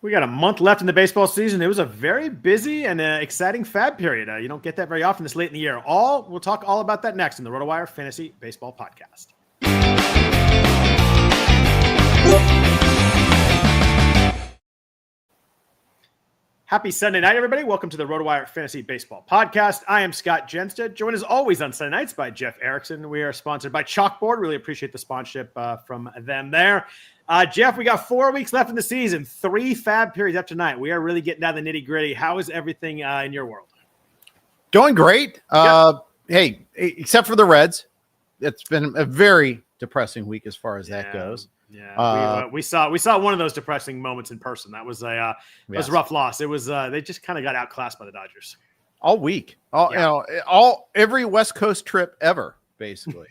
We got a month left in the baseball season. It was a very busy and exciting FAAB period. You don't get that very often this late in the year. We'll talk all about that next in the RotoWire Fantasy Baseball Podcast. Happy Sunday night, everybody. Welcome to the RotoWire Fantasy Baseball Podcast. I am Scott Jenstad, joined as always on Sunday nights by Jeff Erickson. We are sponsored by Chalkboard. Really appreciate the sponsorship from them there. Jeff, we got 4 weeks left in the season, 3 FAAB periods up tonight. We are really getting down the nitty gritty. How is everything in your world? Going great. Hey, except for the Reds, it's been a very depressing week as far as that goes. Yeah, we saw one of those depressing moments in person. That was a rough loss. It was they just kind of got outclassed by the Dodgers all week. Every West Coast trip ever, basically.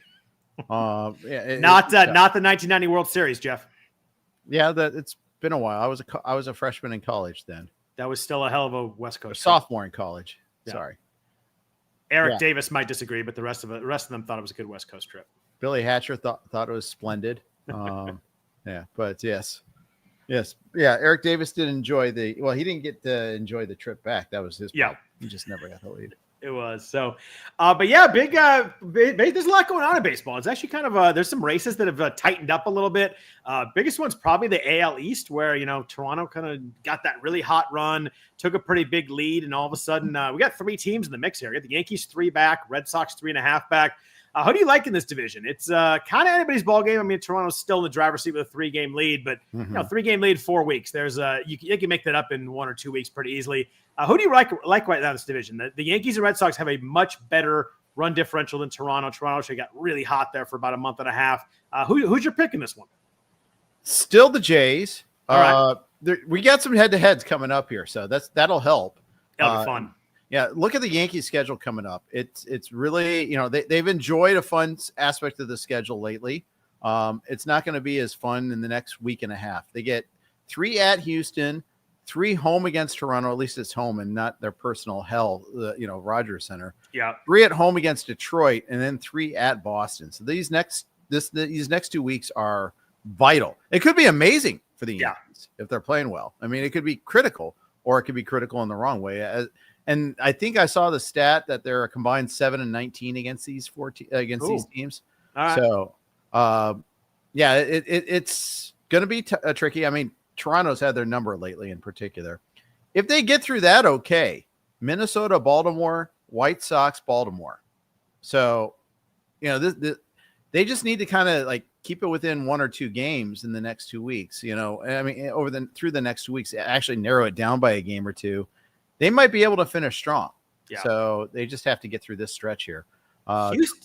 Not the 1990 World Series, Jeff. Yeah, it's been a while. I was a freshman in college then. That was still a hell of a West Coast sophomore in college. Yeah. Sorry. Eric Davis might disagree, but the rest of them thought it was a good West Coast trip. Billy Hatcher thought it was splendid. But yes. Yeah, Eric Davis did enjoy he didn't get to enjoy the trip back. That was his problem. He just never got the lead. It was so, but yeah, big. There's a lot going on in baseball. It's actually kind of there's some races that have tightened up a little bit. Biggest one's probably the AL East, where Toronto kind of got that really hot run, took a pretty big lead, and all of a sudden we got 3 teams in the mix here. We got the Yankees 3 back, Red Sox 3.5 back. Who do you like in this division? It's kind of anybody's ball game. I mean, Toronto's still in the driver's seat with a 3-game lead, but 3-game lead, 4 weeks. There's you can make that up in 1 or 2 weeks pretty easily. Who do you like right now in this division? The Yankees and Red Sox have a much better run differential than Toronto. Toronto actually got really hot there for about a month and a half. Who's your pick in this one? Still the Jays. All right. We got some head-to-heads coming up here, so that'll help. That'll be fun. Yeah, look at the Yankees schedule coming up. It's really, they've enjoyed a fun aspect of the schedule lately. It's not going to be as fun in the next week and a half. They get 3 at Houston, 3 home against Toronto. At least it's home and not their personal hell, Rogers Center. Yeah. 3 at home against Detroit, and then 3 at Boston. So these next 2 weeks are vital. It could be amazing for the Yankees if they're playing well. I mean, it could be critical, or it could be critical in the wrong way. And I think I saw the stat that they're a combined 7-19 against these these teams. All right. So, it's going to be tricky. I mean, Toronto's had their number lately in particular. If they get through that, okay. Minnesota, Baltimore, White Sox, Baltimore. So, they just need to kind of keep it within 1 or 2 games in the next 2 weeks. I mean, through the next 2 weeks, actually narrow it down by a game or 2. They might be able to finish strong. Yeah. So they just have to get through this stretch here.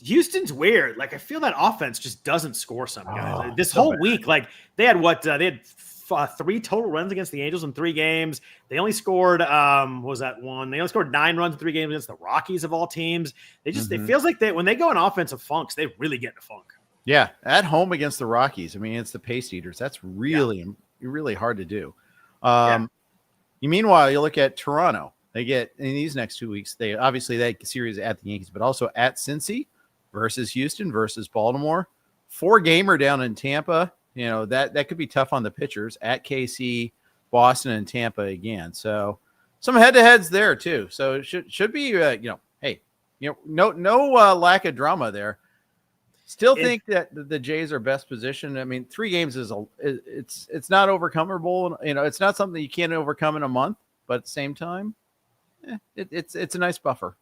Houston's weird. I feel that offense just doesn't score some guys. This whole week, they had they had 3 total runs against the Angels in 3 games. They only scored, what was that one? They only scored 9 runs in 3 games against the Rockies of all teams. They just, it feels like when they go in offensive funks, they really get in a funk. Yeah. At home against the Rockies. I mean, it's the pace eaters. That's really hard to do. Meanwhile, you look at Toronto. They get in these next 2 weeks. They series at the Yankees, but also at Cincy versus Houston versus Baltimore. 4-gamer down in Tampa. That could be tough on the pitchers. At KC, Boston, and Tampa again. So some head-to-heads there too. So it should be no lack of drama there. Still think that the Jays are best positioned. I mean, 3 games it's not overcomable. It's not something you can't overcome in a month, but at the same time, it's a nice buffer.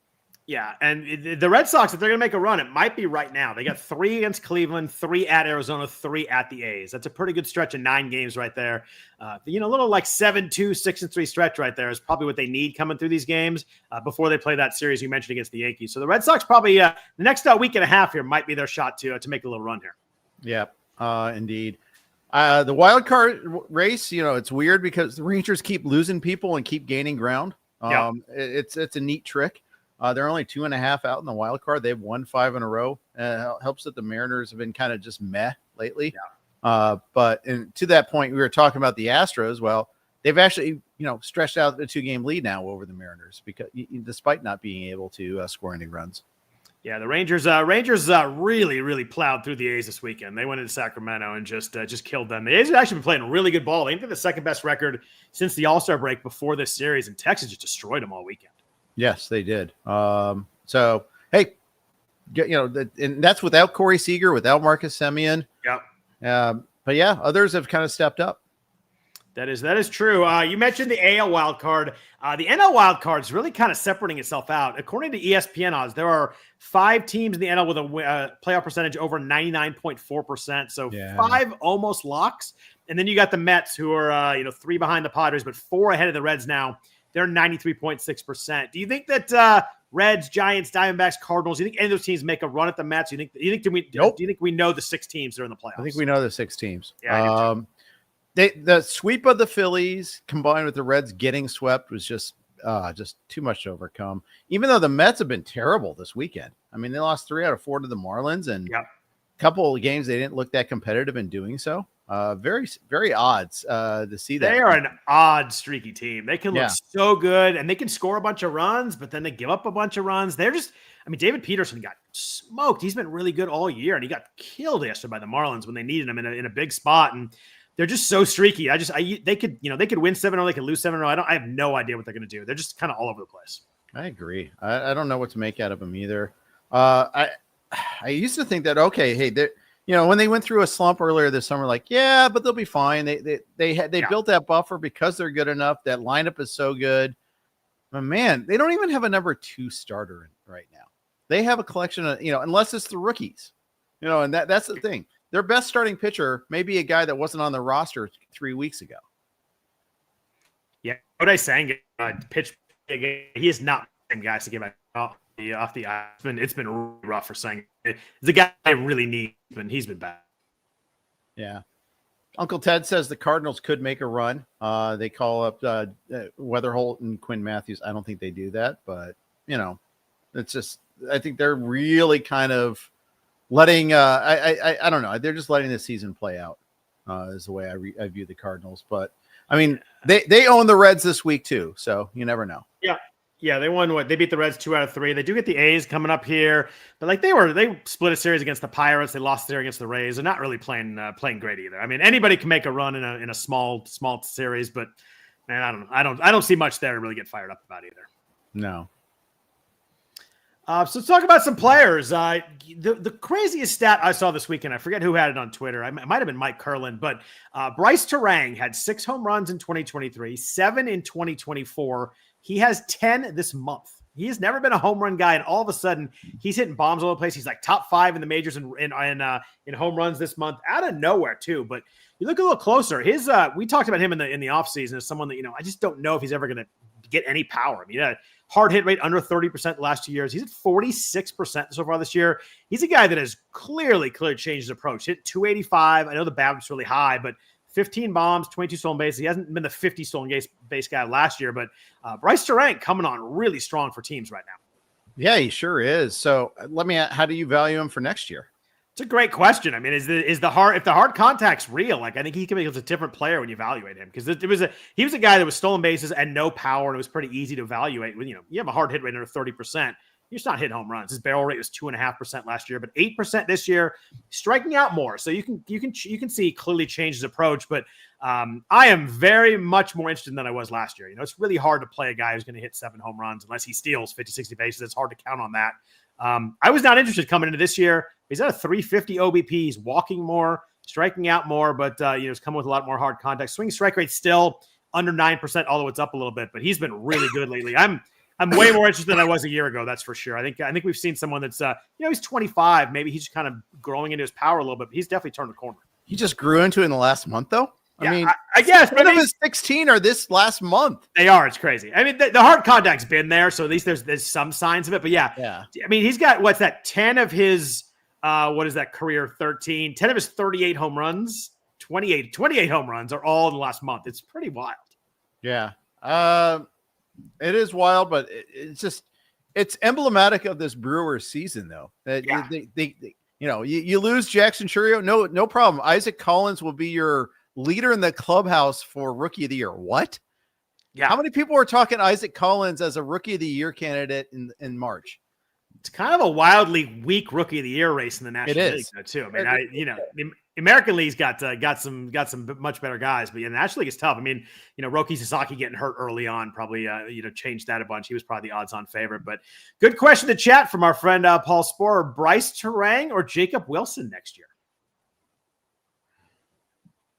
Yeah, and the Red Sox, if they're going to make a run, it might be right now. They got 3 against Cleveland, 3 at Arizona, 3 at the A's. That's a pretty good stretch of 9 games right there. A little 7-2, 6-3 stretch right there is probably what they need coming through these games before they play that series you mentioned against the Yankees. So the Red Sox probably the next week and a half here might be their shot to make a little run here. Yeah, indeed. The wild card race, it's weird because the Rangers keep losing people and keep gaining ground. It's a neat trick. They're only 2.5 out in the wild card. They've won 5 in a row. Helps that the Mariners have been kind of just meh lately. Yeah. But to that point, we were talking about the Astros. Well, they've actually, stretched out the 2-game lead now over the Mariners because despite not being able to score any runs. Yeah, the Rangers really, really plowed through the A's this weekend. They went into Sacramento and just killed them. The A's have actually been playing really good ball. They have the second best record since the All-Star break before this series, and Texas just destroyed them all weekend. Yes, they did. So, hey, and that's without Corey Seager, without Marcus Semien. Yep. But yeah, others have kind of stepped up. That is true. You mentioned the AL wild card. The NL wild card is really kind of separating itself out. According to ESPN odds, there are 5 teams in the NL with a playoff percentage over 99.4%. So 5 almost locks. And then you got the Mets, who are 3 behind the Padres, but 4 ahead of the Reds now. They're 93.6%. Do you think that Reds, Giants, Diamondbacks, Cardinals, do you think any of those teams make a run at the Mets? Do you think we know the 6 teams that are in the playoffs? I think we know the 6 teams. Yeah. The sweep of the Phillies combined with the Reds getting swept was just too much to overcome. Even though the Mets have been terrible this weekend. I mean, they lost 3 out of 4 to the Marlins, and a couple of games they didn't look that competitive in doing so. Very, very odds to see that. They are an odd, streaky team. They can look so good, and they can score a bunch of runs, but then they give up a bunch of runs. David Peterson got smoked. He's been really good all year, and he got killed yesterday by the Marlins when they needed him in a big spot. And they're just so streaky. They could win 7 or they could lose 7 or I have no idea what they're going to do. They're just kind of all over the place. I agree. I don't know what to make out of them either. I used to think that, okay, hey, when they went through a slump earlier this summer, like, yeah, but they'll be fine. They built that buffer because they're good enough. That lineup is so good. But man, they don't even have a number 2 starter right now. They have a collection of, unless it's the rookies, and that's the thing. Their best starting pitcher may be a guy that wasn't on the roster 3 weeks ago. Yeah, what I saying, pitch. He is not the same guy to get back off the ice. It's been really rough for Sang. It's a guy I really need, and he's been bad. Yeah. Uncle Ted says the Cardinals could make a run. They call up Weatherholt and Quinn Matthews. I don't think they do that, but it's just I think they're really kind of letting I don't know. They're just letting the season play out is the way I view the Cardinals. But I mean, they own the Reds this week too, so you never know. Yeah, they won they beat the Reds 2 out of 3. They do get the A's coming up here, but they split a series against the Pirates. They lost there against the Rays. They're not really playing great either. I mean, anybody can make a run in a small series, but man, I don't see much there to really get fired up about either. No. So let's talk about some players. The craziest stat I saw this weekend, I forget who had it on Twitter. It might have been Mike Curlin, but Brice Turang had 6 home runs in 2023, 7 in 2024. He has 10 this month. He has never been a home run guy, and all of a sudden, he's hitting bombs all over the place. He's like top 5 in the majors in home runs this month, out of nowhere too. But you look a little closer. We talked about him in the offseason as someone that I just don't know if he's ever going to get any power. I mean, hard hit rate under 30% the last 2 years. He's at 46% so far this year. He's a guy that has clearly changed his approach. Hit 285. I know the bat was really high, but 15 bombs, 22 stolen bases. He hasn't been the 50 stolen base guy last year, but Brice Turang coming on really strong for teams right now. Yeah, he sure is. So how do you value him for next year? It's a great question. I mean, if the hard contact's real, like I think he can be a different player when you evaluate him, because he was a guy that was stolen bases and no power, and it was pretty easy to evaluate. When you have a hard hit rate under 30%, you're just not hitting home runs. His barrel rate was 2.5% last year, but 8% this year, striking out more. So you can see clearly changed his approach. But I am very much more interested than I was last year. It's really hard to play a guy who's going to hit 7 home runs unless he steals 50, 60 bases. It's hard to count on that. I was not interested coming into this year. He's at a 350 OBP. He's walking more, striking out more, but he's coming with a lot more hard contact. Swing strike rate still under 9%, although it's up a little bit, but he's been really good lately. I'm way more interested than I was a year ago. That's for sure. I think we've seen someone that's he's 25. Maybe he's just kind of growing into his power a little bit. But he's definitely turned the corner. He just grew into it in the last month, though. Yeah, I mean, I guess none of his 16 are this last month. They are. It's crazy. I mean, the hard contact's been there, so at least there's some signs of it. But yeah. I mean, he's got 10 of his career 13, 10 of his 38 home runs, 28 home runs are all in the last month. It's pretty wild. Yeah. It is wild, but it's emblematic of this Brewers season, though. You lose Jackson Chourio, no problem. Isaac Collins will be your leader in the clubhouse for Rookie of the Year. What? Yeah. How many people were talking Isaac Collins as a Rookie of the Year candidate in March? It's kind of a wildly weak rookie of the year race in the National League, though, too. I mean, the American League's got some much better guys, but the National League is tough. I mean, Roki Sasaki getting hurt early on probably changed that a bunch. He was probably the odds-on favorite. But good question to chat from our friend Paul Sporer: Brice Turang or Jacob Wilson next year?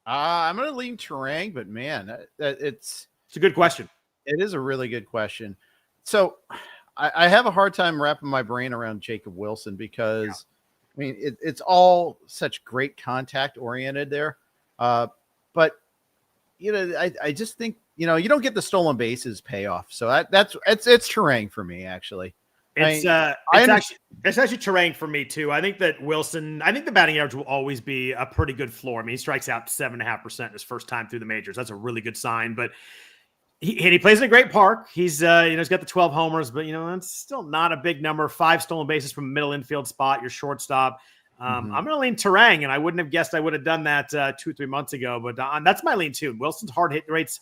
I'm going to lean Turang, but man, it's a good question. It is a really good question. So I have a hard time wrapping my brain around Jacob Wilson because, I mean, it's all such great contact oriented there. But, I just think, you don't get the stolen bases payoff. So it's Turang for me, actually. It's actually Turang for me too. I think that Wilson, the batting average will always be a pretty good floor. I mean, he strikes out 7.5% his first time through the majors. That's a really good sign, but he plays in a great park. He's he's got the 12 homers, but that's still not a big number. 5 stolen bases from a middle infield spot, your shortstop. I'm going to lean Turang, and I wouldn't have guessed I would have done that 2 or 3 months ago, but that's my lean too. Wilson's hard hit rate's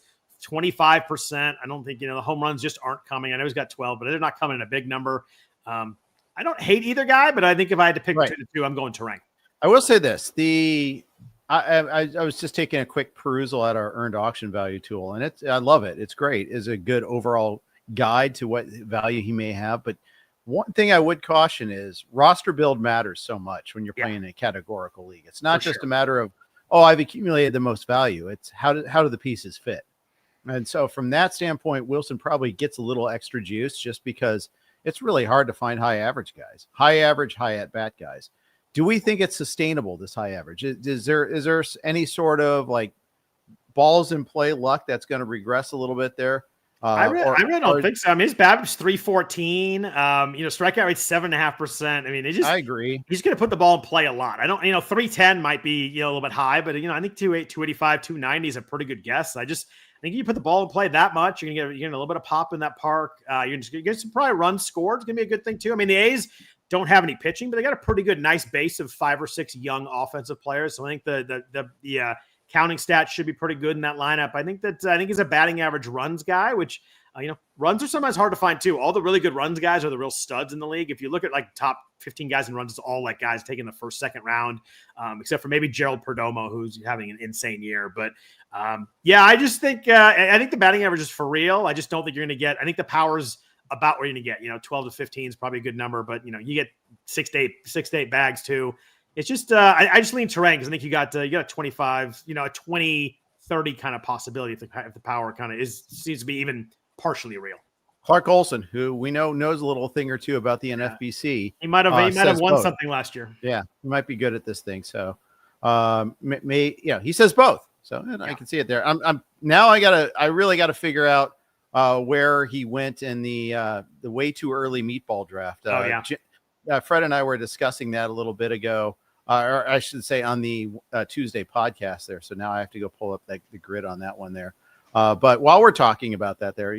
25%. I don't think, the home runs just aren't coming. I know he's got 12, but they're not coming in a big number. I don't hate either guy, but I think if I had to pick between the two, I'm going Turang. I will say this. I was just taking a quick perusal at our earned auction value tool, and I love it. It's great. It's a good overall guide to what value he may have. But one thing I would caution is roster build matters so much when you're playing in a categorical league. It's not just a matter of, I've accumulated the most value. It's how do the pieces fit? And so from that standpoint, Wilson probably gets a little extra juice just because it's really hard to find high average guys, high average, high at bat guys. Do we think it's sustainable, this high average? Is there any sort of like balls in play luck that's going to regress a little bit there? I really don't think so. I mean, his BABIP's 314. Strikeout rate's 7.5%. I mean, I agree. He's going to put the ball in play a lot. I don't, 310 might be a little bit high, but I think 285, 290 is a pretty good guess. I think you put the ball in play that much, you're gonna get a little bit of pop in that park. You're just gonna get some probably runs scored. It's gonna be a good thing too. I mean, the A's don't have any pitching, but they got a pretty good, nice base of 5 or 6 young offensive players. So I think the counting stats should be pretty good in that lineup. I think he's a batting average runs guy, which runs are sometimes hard to find too. All the really good runs guys are the real studs in the league. If you look at like top 15 guys in runs, it's all like guys taking the first, second round, except for maybe Gerald Perdomo, who's having an insane year. But I just think I think the batting average is for real. I just don't think you're going to get. I think the power's about where you're going to get. 12 to 15 is probably a good number, but you get 6 to 8 bags too. It's just I just lean Turang because I think you got a 25, a 20, 30 kind of possibility if the power kind of seems to be even partially real. Clark Olson, who we know knows a little thing or two about the NFBC. He might have won something last year. Yeah, he might be good at this thing. So he says both. So I can see it there. I really gotta figure out where he went in the way too early meatball draft. Fred and I were discussing that a little bit ago, or I should say on the Tuesday podcast there. So now I have to go pull up the grid on that one there. But while we're talking about that there,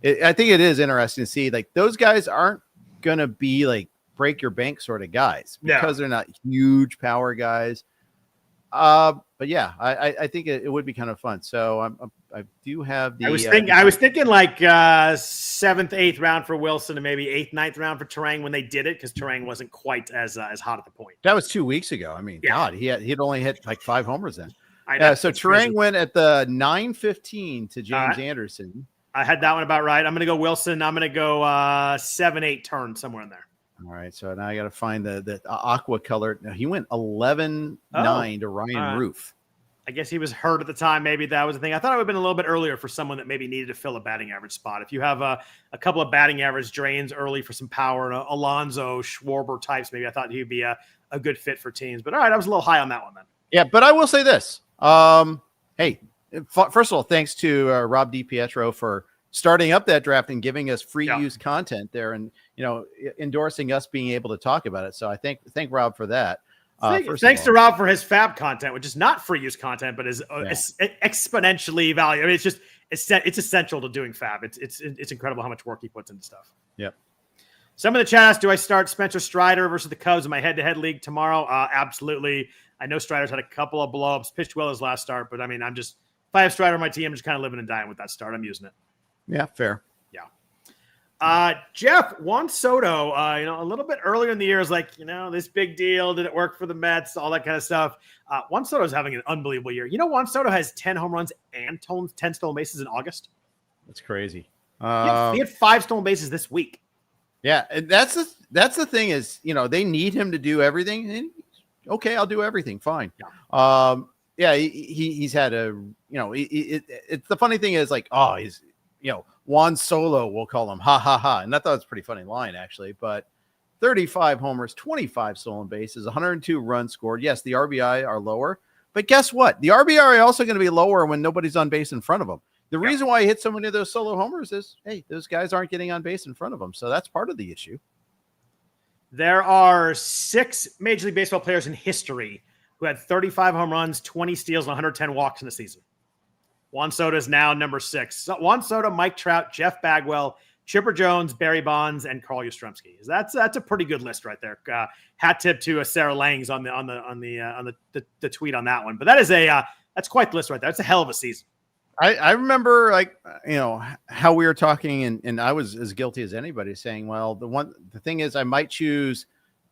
I think it is interesting to see like those guys aren't going to be like break your bank sort of guys because they're not huge power guys. But yeah, I think it would be kind of fun. So I do have the. I was thinking like 7th, 8th round for Wilson and maybe 8th, 9th round for Turang when they did it because Turang wasn't quite as hot at the point. That was 2 weeks ago. I mean, God, he'd only hit like 5 homers then. So Turang went at the 9:15 to James Anderson. I had that one about right. I'm going to go Wilson. I'm going to go 7-8 turn somewhere in there. All right. So now I got to find the aqua color. Now he went 11-9 to Ryan Roof. I guess he was hurt at the time. Maybe that was the thing. I thought it would have been a little bit earlier for someone that maybe needed to fill a batting average spot. If you have a couple of batting average drains early for some power, and Alonso, Schwarber types, maybe I thought he'd be a good fit for teams. But all right, I was a little high on that one then. Yeah, but I will say this. Hey, first of all, thanks to Rob DiPietro for starting up that draft and giving us free use content there and, endorsing us being able to talk about it. So I thank Rob for that. Thanks to Rob for his FAAB content, which is not free use content, but is exponentially valuable. I mean, it's essential to doing FAAB. It's incredible how much work he puts into stuff. Yep. Some of the chat asked, do I start Spencer Strider versus the Cubs in my head-to-head league tomorrow? Absolutely. I know Strider's had a couple of blow-ups, pitched well his last start, but I mean, if I have Strider on my team, I'm just kind of living and dying with that start. I'm using it. Yeah, fair. Yeah. Jeff, Juan Soto, a little bit earlier in the year is like, this big deal. Did it work for the Mets? All that kind of stuff. Juan Soto is having an unbelievable year. Juan Soto has 10 home runs and 10 stolen bases in August. That's crazy. He had 5 stolen bases this week. Yeah, and that's the thing is, they need him to do everything. And, okay, I'll do everything. Fine. Yeah. He's had it's the funny thing is like, he's, Juan Solo, we'll call him, ha, ha, ha. And I thought it was a pretty funny line, actually. But 35 homers, 25 stolen bases, 102 runs scored. Yes, the RBI are lower. But guess what? The RBI are also going to be lower when nobody's on base in front of them. The reason why he hit so many of those solo homers is, hey, those guys aren't getting on base in front of him. So that's part of the issue. There are 6 Major League Baseball players in history who had 35 home runs, 20 steals, and 110 walks in a season. Juan Soto is now number 6. So Juan Soto, Mike Trout, Jeff Bagwell, Chipper Jones, Barry Bonds, and Carl Yastrzemski. That's a pretty good list right there. Hat tip to Sarah Langs on the tweet on that one. But that is that's quite the list right there. It's a hell of a season. I remember how we were talking and I was as guilty as anybody saying, well, the thing is I might choose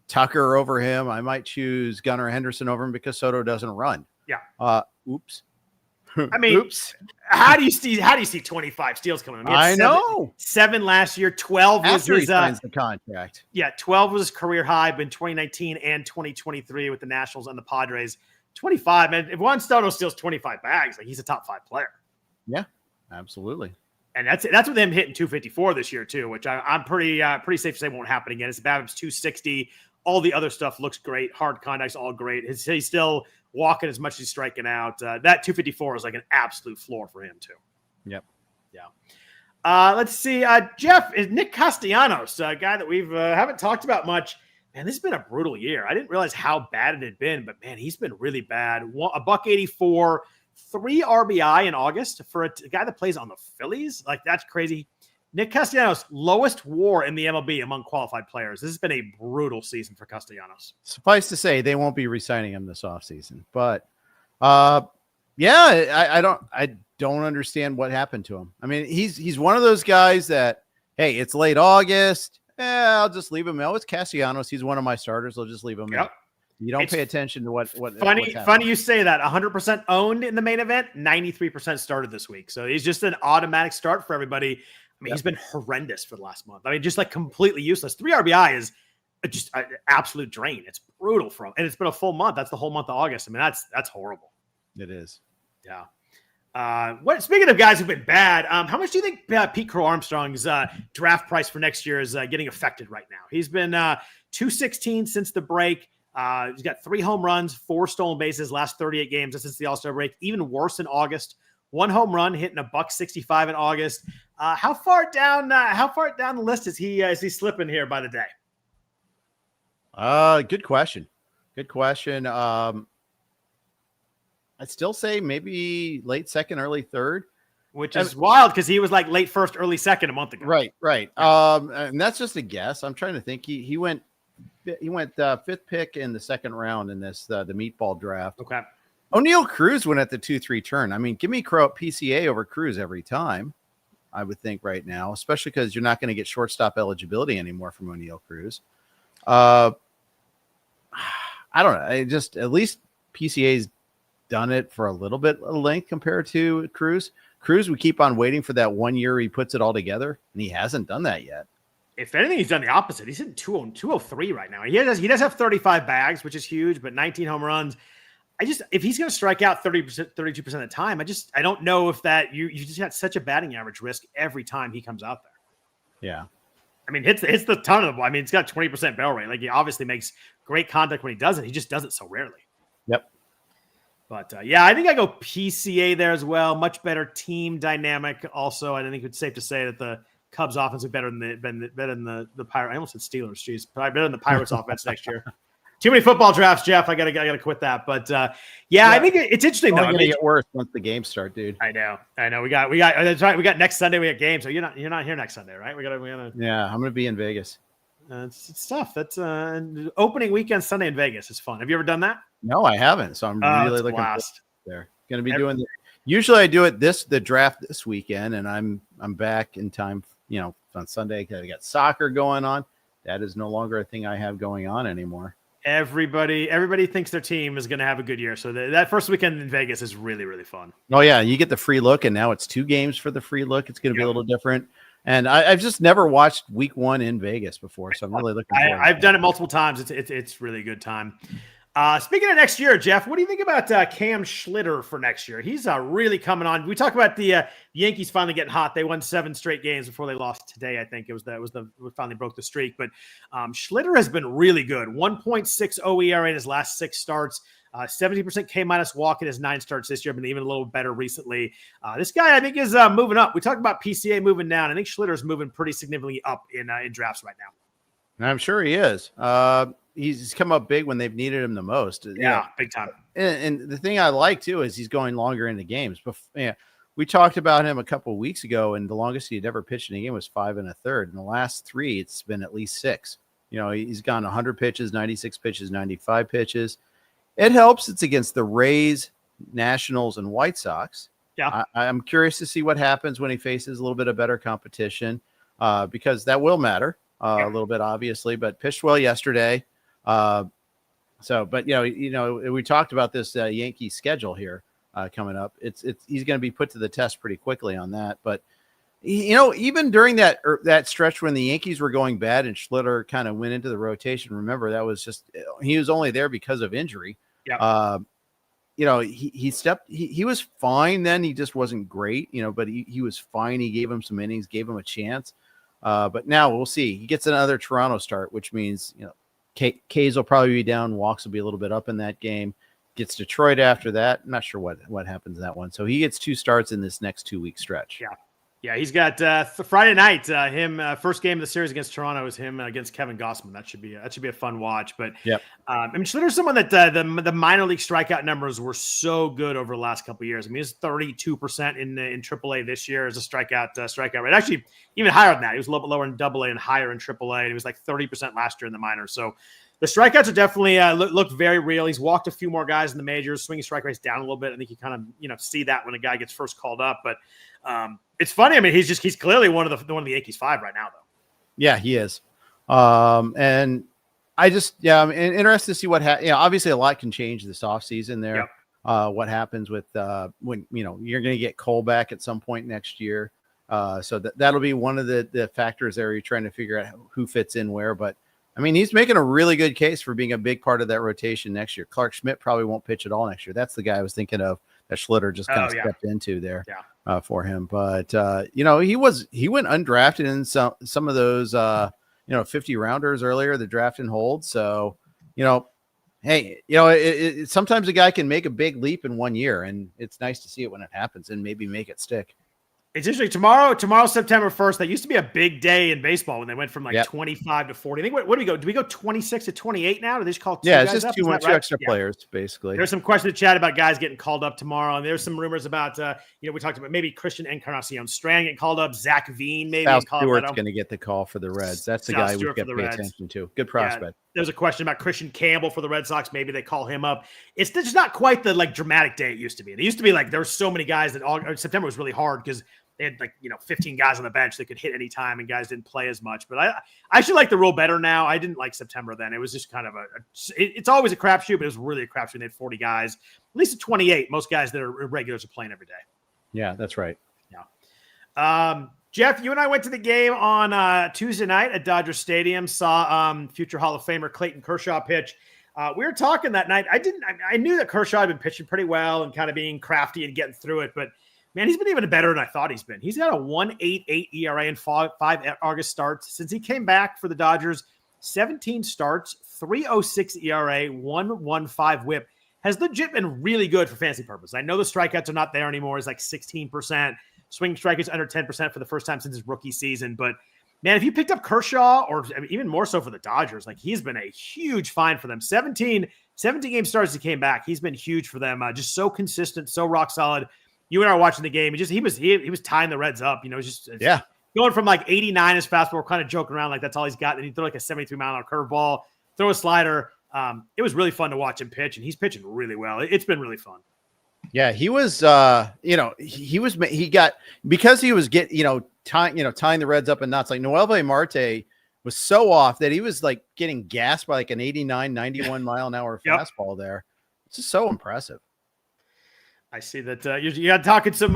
Tucker over him. I might choose Gunnar Henderson over him because Soto doesn't run. Yeah. Oops. I mean, oops. How do you see 25 steals coming? I know 7 last year. 12 was his the contract. Yeah, 12 was his career high in 2019 and 2023 with the Nationals and the Padres. 25, man. If Juan Soto steals 25 bags, he's a top 5 player. Yeah, absolutely. And that's with him hitting 254 this year too, which I'm pretty safe to say won't happen again. His BABIP's 260. All the other stuff looks great. Hard contact's all great. He's still walking as much as he's striking out. That 254 is like an absolute floor for him too. Yep. Yeah. Let's see. Jeff, is Nick Castellanos, a guy that we've haven't talked about much. Man, this has been a brutal year. I didn't realize how bad it had been, but man, he's been really bad. $184, 3 RBI in August for a guy that plays on the Phillies. That's crazy. Nick Castellanos, lowest WAR in the MLB among qualified players. This has been a brutal season for Castellanos. Suffice to say, they won't be re-signing him this offseason. But I don't understand what happened to him. I mean, he's one of those guys that, hey, it's late August. I'll just leave him. It's Castellanos. He's one of my starters. I'll just leave him. Yep. You don't pay attention to what funny you say that. 100% owned in the main event, 93% started this week. So he's just an automatic start for everybody. I mean, He's been horrendous for the last month. I mean, just completely useless. 3 RBI is just an absolute drain. It's brutal for him. And it's been a full month. That's the whole month of August. I mean, that's horrible. It is. Yeah. Speaking of guys who've been bad, how much do you think Pete Crow Armstrong's draft price for next year is getting affected right now? He's been 216 since the break. He's got 3 home runs, 4 stolen bases last 38 games since the All-Star break. Even worse in August. 1 home run, hitting $165 in August. How far down the list is he slipping here by the day? Good question. I'd still say maybe late second, early third, which is wild because he was late first, early second a month ago. Right. And that's just a guess. I'm trying to think. He went 5th pick in the second round in this the meatball draft. Okay. O'Neal Cruz went at the 2-3 turn. I mean, give me PCA over Cruz every time, I would think right now, especially because you're not going to get shortstop eligibility anymore from O'Neal Cruz. I don't know. At least PCA's done it for a little bit of length compared to Cruz. Cruz, we keep on waiting for that 1 year he puts it all together, and he hasn't done that yet. If anything, he's done the opposite. He's hitting 203 right now. He does have 35 bags, which is huge, but 19 home runs. If he's going to strike out 30%, 32% of the time, I don't know if that you just got such a batting average risk every time he comes out there. Yeah. I mean, hits the ton of the ball. I mean, it's got 20% barrel rate. He obviously makes great contact when he does it. He just does it so rarely. Yep. But I think I go PCA there as well. Much better team dynamic. Also, I think it's safe to say that the Cubs offense is better than the Pirates. I almost said Steelers. Jeez, probably better than the Pirates offense next year. Too many football drafts, Jeff. I gotta quit that. But I think it's interesting. It's going to get worse once the games start, dude. I know. We got. That's right. We got next Sunday. We got games. So you're not here next Sunday, right? We gotta. Yeah, I'm going to be in Vegas. It's tough. That's opening weekend Sunday in Vegas. It's fun. Have you ever done that? No, I haven't. So I'm really looking forward to there. Going to be doing. Usually I do it the draft this weekend, and I'm back in time on Sunday, they got soccer going on. That is no longer a thing I have going on anymore. Everybody thinks their team is going to have a good year. So that first weekend in Vegas is really, really fun. Oh yeah. You get the free look, and now it's 2 games for the free look. It's going to be a little different. And I've just never watched week 1 in Vegas before. So I'm really looking forward. I've done it multiple times. It's really a good time. Speaking of next year, Jeff, what do you think about Cam Schlitter for next year? He's really coming on. We talked about the Yankees finally getting hot. They won 7 straight games before they lost today. I think we finally broke the streak. But Schlitter has been really good. 1.60 ERA in his last 6 starts. 70% K- walk in his 9 starts this year. Been even a little better recently. This guy, I think, is moving up. We talked about PCA moving down. I think Schlitter's moving pretty significantly up in drafts right now. I'm sure he is. He's come up big when they've needed him the most. Yeah, big time. And the thing I like too is he's going longer into games. We talked about him a couple of weeks ago, and the longest he'd ever pitched in a game was 5 1/3. In the last 3, it's been at least 6. He's gone 100 pitches, 96 pitches, 95 pitches. It helps. It's against the Rays, Nationals, and White Sox. Yeah, I'm curious to see what happens when he faces a little bit of better competition, because that will matter a little bit, obviously. But pitched well yesterday. But we talked about this Yankee schedule here coming up. He's going to be put to the test pretty quickly on that. But even during that stretch when the Yankees were going bad and Schlitter kind of went into the rotation, remember that was just he was only there because of injury. Yeah. He was fine then. He just wasn't great, but he was fine. He gave him some innings, gave him a chance. But now we'll see. He gets another Toronto start, which means K's will probably be down. Walks will be a little bit up in that game. Gets Detroit after that. I'm not sure what happens in that one. So he gets 2 starts in this next 2-week stretch. Yeah. He's got Friday night. First game of the series against Toronto is him against Kevin Gossman. That should be a fun watch. But Schlitter's someone that the minor league strikeout numbers were so good over the last couple of years. I mean, he's 32% in AAA this year as a strikeout rate. Actually, even higher than that. He was a little bit lower in AA and higher in AAA. And he was like 30% last year in the minors. So the strikeouts are definitely look very real. He's walked a few more guys in the majors, swinging strike rates down a little bit. I think you kind of see that when a guy gets first called up. But it's funny. I mean, he's clearly one of the Yankees 5 right now, though. Yeah, he is. And I just I'm interested to see what obviously a lot can change this offseason there. Yep. What happens with when you're going to get Cole back at some point next year. So that'll be one of the factors there. You're trying to figure out who fits in where, but I mean, he's making a really good case for being a big part of that rotation next year. Clark Schmidt probably won't pitch at all next year. That's the guy I was thinking of that Schlitter just kind of stepped into there for him. But, he went undrafted in some of those, 50 rounders earlier, the draft and hold. So, sometimes a guy can make a big leap in 1 year, and it's nice to see it when it happens and maybe make it stick. It's interesting. Tomorrow, September 1st, that used to be a big day in baseball when they went from 25 to 40. I think, what do we go? Do we go 26 to 28 now? Do they just call 2 guys it's just up? two extra players, basically. There's some questions to chat about guys getting called up tomorrow. And there's some rumors about, we talked about maybe Christian Encarnacion Strand getting called up, Zach Veen maybe. Sal Stewart's going to get the call for the Reds. That's the guy we've got to pay attention to. Good prospect. There's a question about Christian Campbell for the Red Sox. Maybe they call him up. It's just not quite the dramatic day it used to be. It used to be there were so many guys that September was really hard because they had 15 guys on the bench that could hit any time, and guys didn't play as much. But I actually like the rule better now. I didn't like September then. It was just kind of it's always a crapshoot, but it was really a crapshoot. They had 40 guys, at least at 28. Most guys that are regulars are playing every day. Yeah, that's right. Yeah. Jeff, you and I went to the game on Tuesday night at Dodger Stadium. Saw future Hall of Famer Clayton Kershaw pitch. We were talking that night. I knew that Kershaw had been pitching pretty well and kind of being crafty and getting through it, but man, he's been even better than I thought he's been. He's got a 1.88 ERA in 5 August starts. Since he came back for the Dodgers, 17 starts, 3.06 ERA, 1.15 whip. Has legit been really good for fantasy purposes. I know the strikeouts are not there anymore. It's 16%. Swing strikeouts under 10% for the first time since his rookie season. But, man, if you picked up Kershaw, or even more so for the Dodgers, he's been a huge find for them. 17 game starts he came back. He's been huge for them. Just so consistent, so rock solid. You and I were watching the game. He was tying the Reds up. Going from 89 as fastball, kind of joking around that's all he's got. Then he threw a 73-mile-an-hour curveball, throw a slider. It was really fun to watch him pitch, and he's pitching really well. It's been really fun. Yeah, he was, he got, because he was tying the Reds up in knots. Like Noelvi Marte was so off that he was like getting gassed by like an 89, 91 mile an hour fastball there. It's just so impressive. I see that you're talking some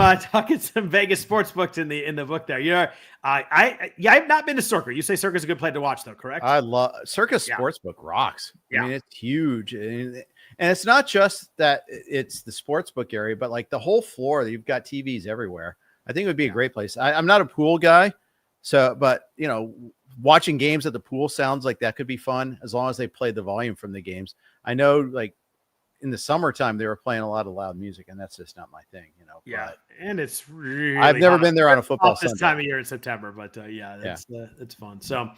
Vegas sports books in the book there. I've not been to Circa. You say Circa's a good place to watch though, correct? I love Circa's Sportsbook rocks. Yeah. I mean, it's huge. And it's not just that it's the sportsbook area, but like the whole floor, you've got TVs everywhere. I think it would be a great place. I'm not a pool guy. But watching games at the pool sounds like that could be fun as long as they play the volume from the games. I know like in the summertime, they were playing a lot of loud music, and that's just not my thing, Yeah, and it's really I've never been there on a football this Sunday. time of year in September, but it's fun. So,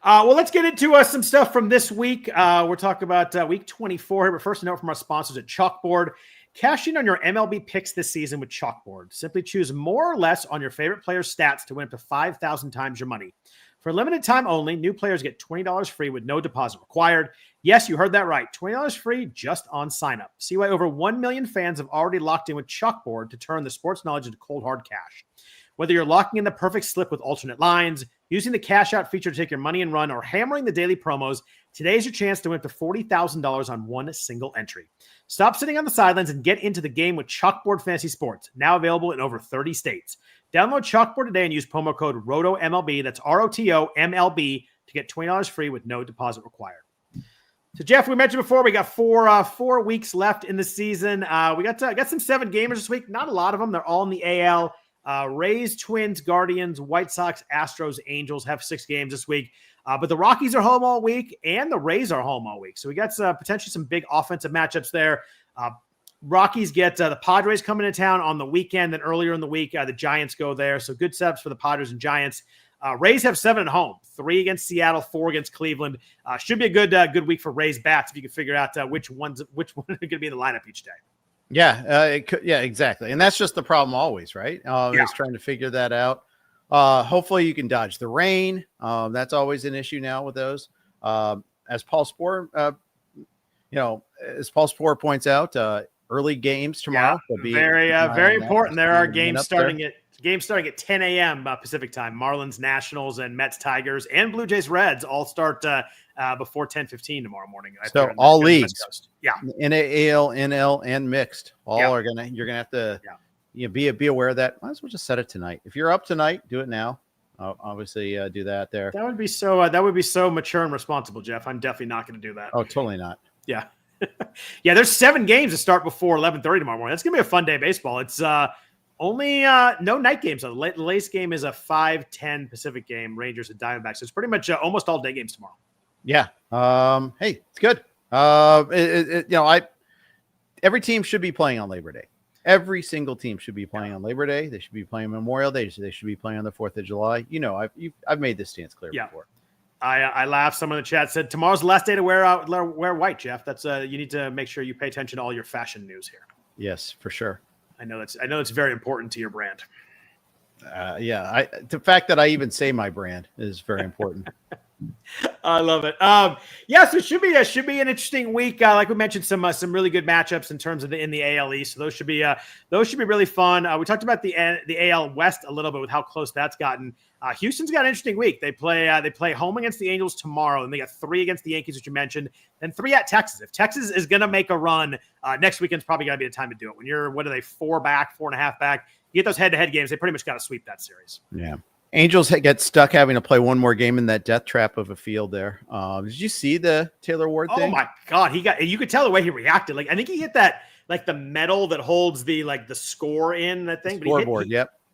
well, let's get into some stuff from this week. We're talking about week 24 here, but first, a note from our sponsors at Chalkboard. Cash in on your MLB picks this season with Chalkboard. Simply choose more or less on your favorite player's stats to win up to 5,000 times your money. For a limited time only, new players get $20 free with no deposit required. Yes, you heard that right. $20 free just on sign up. See why over 1 million fans have already locked in with Chalkboard to turn the sports knowledge into cold hard cash. Whether you're locking in the perfect slip with alternate lines, using the cash out feature to take your money and run, or hammering the daily promos, today's your chance to win up to $40,000 on one single entry. Stop sitting on the sidelines and get into the game with Chalkboard Fantasy Sports, now available in over 30 states. Download Chalkboard today and use promo code ROTOMLB, that's ROTOMLB, to get $20 free with no deposit required. So, Jeff, we mentioned before, we got four weeks left in the season. We got some 7 gamers this week. Not a lot of them. They're all in the AL. Rays, Twins, Guardians, White Sox, Astros, Angels have 6 games this week. But the Rockies are home all week, and the Rays are home all week. So we got potentially some big offensive matchups there. Rockies get the Padres coming to town on the weekend. Then earlier in the week, the Giants go there. So good setups for the Padres and Giants. Rays have 7 at home, 3 against Seattle, 4 against Cleveland. Should be a good week for Rays bats if you can figure out which one are going to be in the lineup each day. Yeah, it could, yeah, exactly. And that's just the problem always, right? Is trying to figure that out. Hopefully you can dodge the rain. That's always an issue now with those. As Paul Spohr, points out, early games tomorrow will be very important. There are games starting at 10 a.m. Pacific time. Marlins, Nationals, and Mets, Tigers, and Blue Jays, Reds all start before 10:15 tomorrow morning. So all leagues, NAL, NL, and mixed, you're gonna have to be aware of that. Might as well just set it tonight. If you're up tonight, do it now. Obviously, do that there. That would be so mature and responsible, Jeff. I'm definitely not going to do that. Oh, totally not. Yeah. Yeah, there's 7 games to start before 11:30 tomorrow morning. That's going to be a fun day of baseball. It's only no night games. The latest game is a 5:10 Pacific game, Rangers and Diamondbacks. So it's pretty much almost all day games tomorrow. Yeah. Hey, it's good. Every team should be playing on Labor Day. Every single team should be playing on Labor Day. They should be playing Memorial Day. They should be playing on the 4th of July. I've made this stance clear before. I laughed. Someone in the chat said tomorrow's the last day to wear white, Jeff. That's you need to make sure you pay attention to all your fashion news here. Yes, for sure. I know that's very important to your brand. The fact that I even say my brand is very important. I love it. So it should be an interesting week. Like we mentioned, some really good matchups in terms of in the AL East. So those should be really fun. We talked about the AL West a little bit with how close that's gotten. Houston's got an interesting week. They play home against the Angels tomorrow, and they got 3 against the Yankees, which you mentioned, then 3 at Texas. If Texas is going to make a run, next weekend's probably going to be the time to do it. When you're 4.5 back, you get those head-to-head games. They pretty much got to sweep that series. Yeah. Angels get stuck having to play one more game in that death trap of a field there. Did you see the Taylor Ward thing? Oh my God. You could tell the way he reacted. Like, I think he hit that, like the metal that holds the score in that thing. Scoreboard.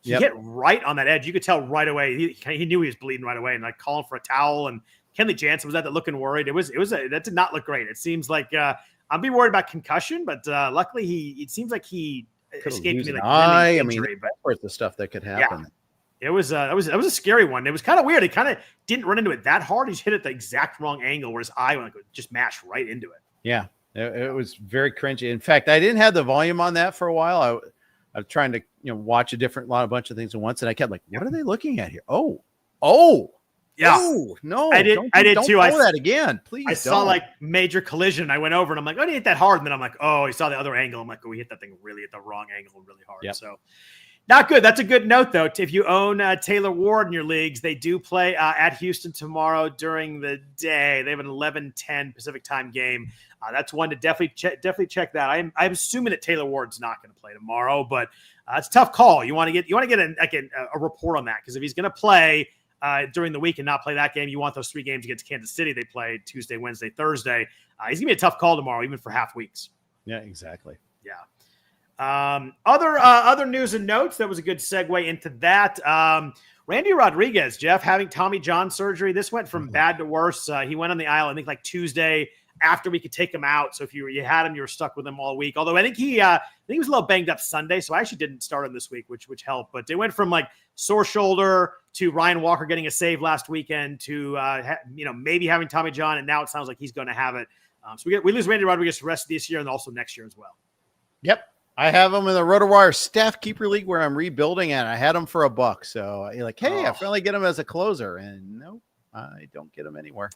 He hit right on that edge. You could tell right away. He knew he was bleeding right away and like calling for a towel. And Kenley Jansen was that looking worried. That did not look great. It seems like I'd be worried about concussion, but luckily it seems like he escaped me like injury. But the stuff that could happen. Yeah. It was a scary one. It was kind of weird. It kind of didn't run into it that hard. He just hit it the exact wrong angle where his eye went just mashed right into it. Yeah, it was very cringy. In fact, I didn't have the volume on that for a while. I was trying to watch a bunch of things at once, and I kept like, what are they looking at here? Oh, Yeah. Oh, no. I did don't too. Pull that again, please. I saw like major collision. I went over and I'm like, oh, he hit that hard. And then I'm like, oh, he saw the other angle. I'm like, oh, we hit that thing really at the wrong angle really hard. Yep. So not good. That's a good note, though. If you own Taylor Ward in your leagues, they do play at Houston tomorrow during the day. They have an 11:10 Pacific time game. That's one to definitely check that. I'm assuming that Taylor Ward's not going to play tomorrow, but it's a tough call. You want to get a report on that, because if he's going to play during the week and not play that game, you want those 3 games against Kansas City. They play Tuesday, Wednesday, Thursday. He's gonna be a tough call tomorrow, even for half weeks. Yeah, exactly. Yeah. Other news and notes. That was a good segue into that. Randy Rodriguez, Jeff, having Tommy John surgery. This went from bad to worse. He went on the aisle, I think, like Tuesday after we could take him out. So if you had him, you were stuck with him all week. Although I think he was a little banged up Sunday, so I actually didn't start him this week, which helped. But they went from like sore shoulder to Ryan Walker getting a save last weekend to maybe having Tommy John, and now it sounds like he's going to have it. So we lose Randy Rodriguez the rest of this year and also next year as well. Yep. I have him in the RotoWire staff keeper league where I'm rebuilding, and I had him for $1. So you're like, hey, I finally get him as a closer, and no, I don't get him anywhere.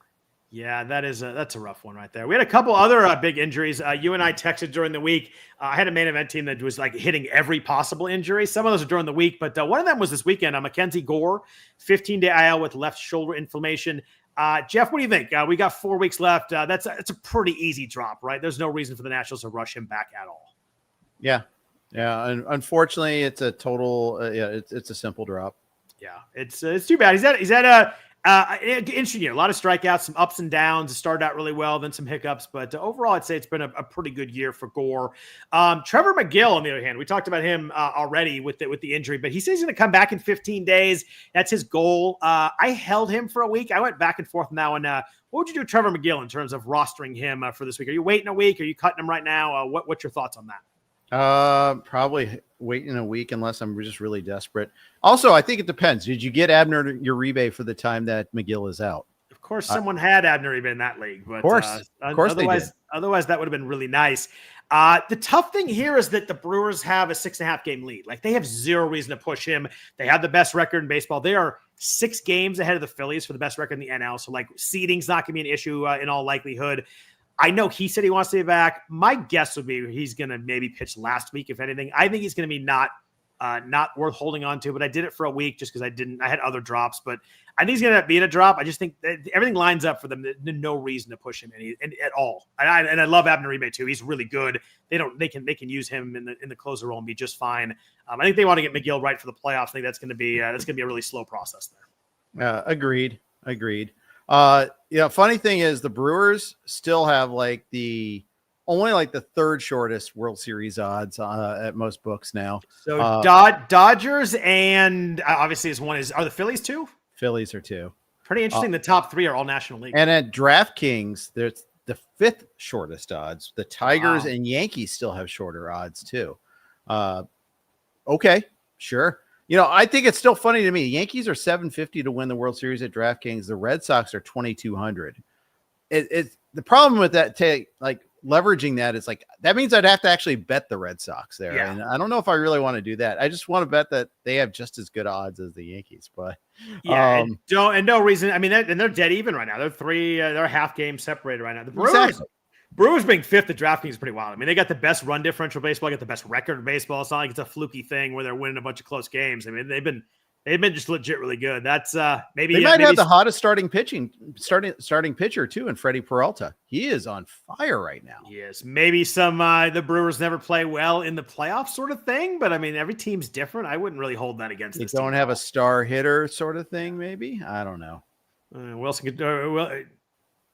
Yeah, that's a rough one right there. We had a couple other big injuries. You and I texted during the week. I had a main event team that was like hitting every possible injury. Some of those are during the week, but one of them was this weekend. Mackenzie Gore, 15-day IL with left shoulder inflammation. Jeff, what do you think? We got 4 weeks left. That's a pretty easy drop, right? There's no reason for the Nationals to rush him back at all. Yeah. And unfortunately, it's a total. It's a simple drop. Yeah, it's too bad. He's had a interesting year. A lot of strikeouts, some ups and downs. It started out really well, then some hiccups. But overall, I'd say it's been a pretty good year for Gore. Trevor Megill, on the other hand, we talked about him already with the injury, but he says he's going to come back in 15 days. That's his goal. I held him for a week. I went back and forth now. And what would you do with Trevor Megill in terms of rostering him for this week? Are you waiting a week? Are you cutting him right now? What's your thoughts on that? Probably waiting a week unless I'm just really desperate. Also, I think it depends. Did you get Abner Uribe for the time that Megill is out? Of course, someone had Abner Uribe in that league, but of course otherwise that would have been really nice. The tough thing here is that the Brewers have a 6.5 game lead. Like, they have zero reason to push him. They have the best record in baseball. They are 6 games ahead of the Phillies for the best record in the NL. So like, seeding's not going to be an issue in all likelihood. I know he said he wants to be back. My guess would be he's going to maybe pitch last week, if anything. I think he's going to be not worth holding on to, but I did it for a week just because I had other drops, but I think he's going to be in a drop. I just think that everything lines up for them. There's no reason to push him at all. And I love Abner Uribe too. He's really good. They can use him in the closer role and be just fine. I think they want to get Megill right for the playoffs. I think that's going to be a really slow process there. Agreed. Funny thing is the Brewers still have only the third shortest World Series odds at most books now. So Dodgers and obviously are the Phillies too? Phillies are 2. Pretty interesting. The top 3 are all National League. And at DraftKings, there's the 5th shortest odds. The Tigers and Yankees still have shorter odds too. Okay, sure. I think it's still funny to me. Yankees are 750 to win the World Series at DraftKings. The Red Sox are 2,200. It's the problem with that, leveraging that is that means I'd have to actually bet the Red Sox there. Yeah. And I don't know if I really want to do that. I just want to bet that they have just as good odds as the Yankees, but and no reason. I mean, they're dead even right now. They're half game separated right now. The Brewers being 5th at DraftKings is pretty wild. I mean, they got the best run differential baseball, got the best record in baseball. It's not like it's a fluky thing where they're winning a bunch of close games. I mean, they've been just legit really good. That's maybe they might have the hottest starting pitcher too in Freddie Peralta. He is on fire right now. Yes, maybe some the Brewers never play well in the playoffs sort of thing, but I mean, every team's different. I wouldn't really hold that against this. They don't have a star hitter sort of thing, maybe. I don't know.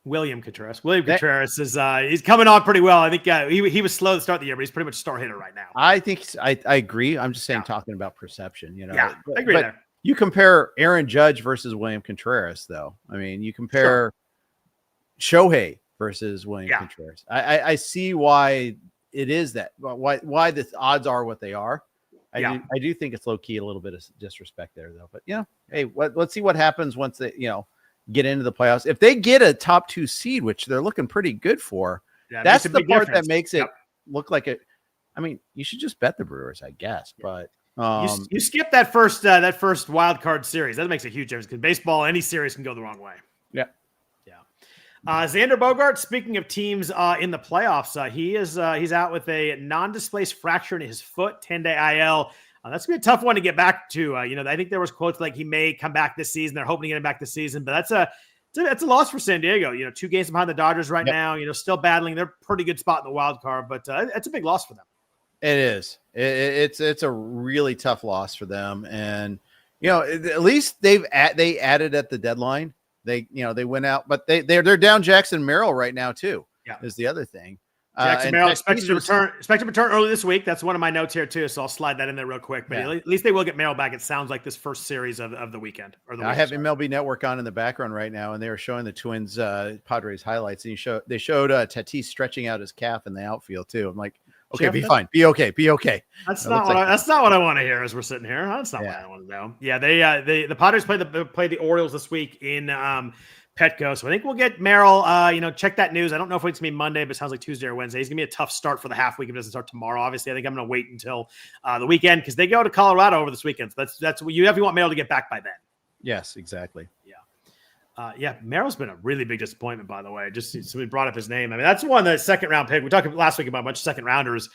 William Contreras. Contreras is he's coming on pretty well. I think he was slow to start the year, but he's pretty much a star hitter right now. I think I agree. I'm just saying, talking about perception, Yeah, I agree there. You compare Aaron Judge versus William Contreras, though. I mean, you compare Shohei versus William Contreras. I see why it is that. Why the odds are what they are. I do think it's low key a little bit of disrespect there, though. But hey, let's see what happens once they get into the playoffs. If they get a top 2 seed, which they're looking pretty good for, that's the part that makes it look like it. I mean, you should just bet the Brewers, I guess. But You skip that first wild card series. That makes a huge difference because baseball, any series can go the wrong way. Yeah. Xander Bogaerts, speaking of teams in the playoffs, he's out with a non-displaced fracture in his foot, 10-day IL. That's going to be a tough one to get back to. I think there was quotes like he may come back this season. They're hoping to get him back this season, but that's a loss for San Diego. 2 games behind the Dodgers right now, still battling. They're pretty good spot in the wild card, but it's a big loss for them. It is. It's a really tough loss for them. And, at least they added at the deadline. They went out, but they're down Jackson Merrill right now too. Yeah, is the other thing. Jackson Merrill expected to return early this week. That's one of my notes here too, so I'll slide that in there real quick. But at least they will get Merrill back. It sounds like this first series of the weekend. I have MLB Network on in the background right now, and they were showing the Twins Padres highlights, and they showed Tatis stretching out his calf in the outfield too. I'm like, okay, be fine, be okay. That's not what I want to hear as we're sitting here. That's not what I want to know. Yeah, the Padres play the Orioles this week in Petco. So I think we'll get Merrill. Check that news. I don't know if it's gonna be Monday, but it sounds like Tuesday or Wednesday. It's gonna be a tough start for the half week if it doesn't start tomorrow. Obviously, I think I'm gonna wait until the weekend because they go to Colorado over this weekend. So that's what you have. You want Merrill to get back by then. Yes, exactly. Merrill's been a really big disappointment, by the way. Just so we brought up his name. I mean, that's one the second round pick. We talked last week about a bunch of second rounders.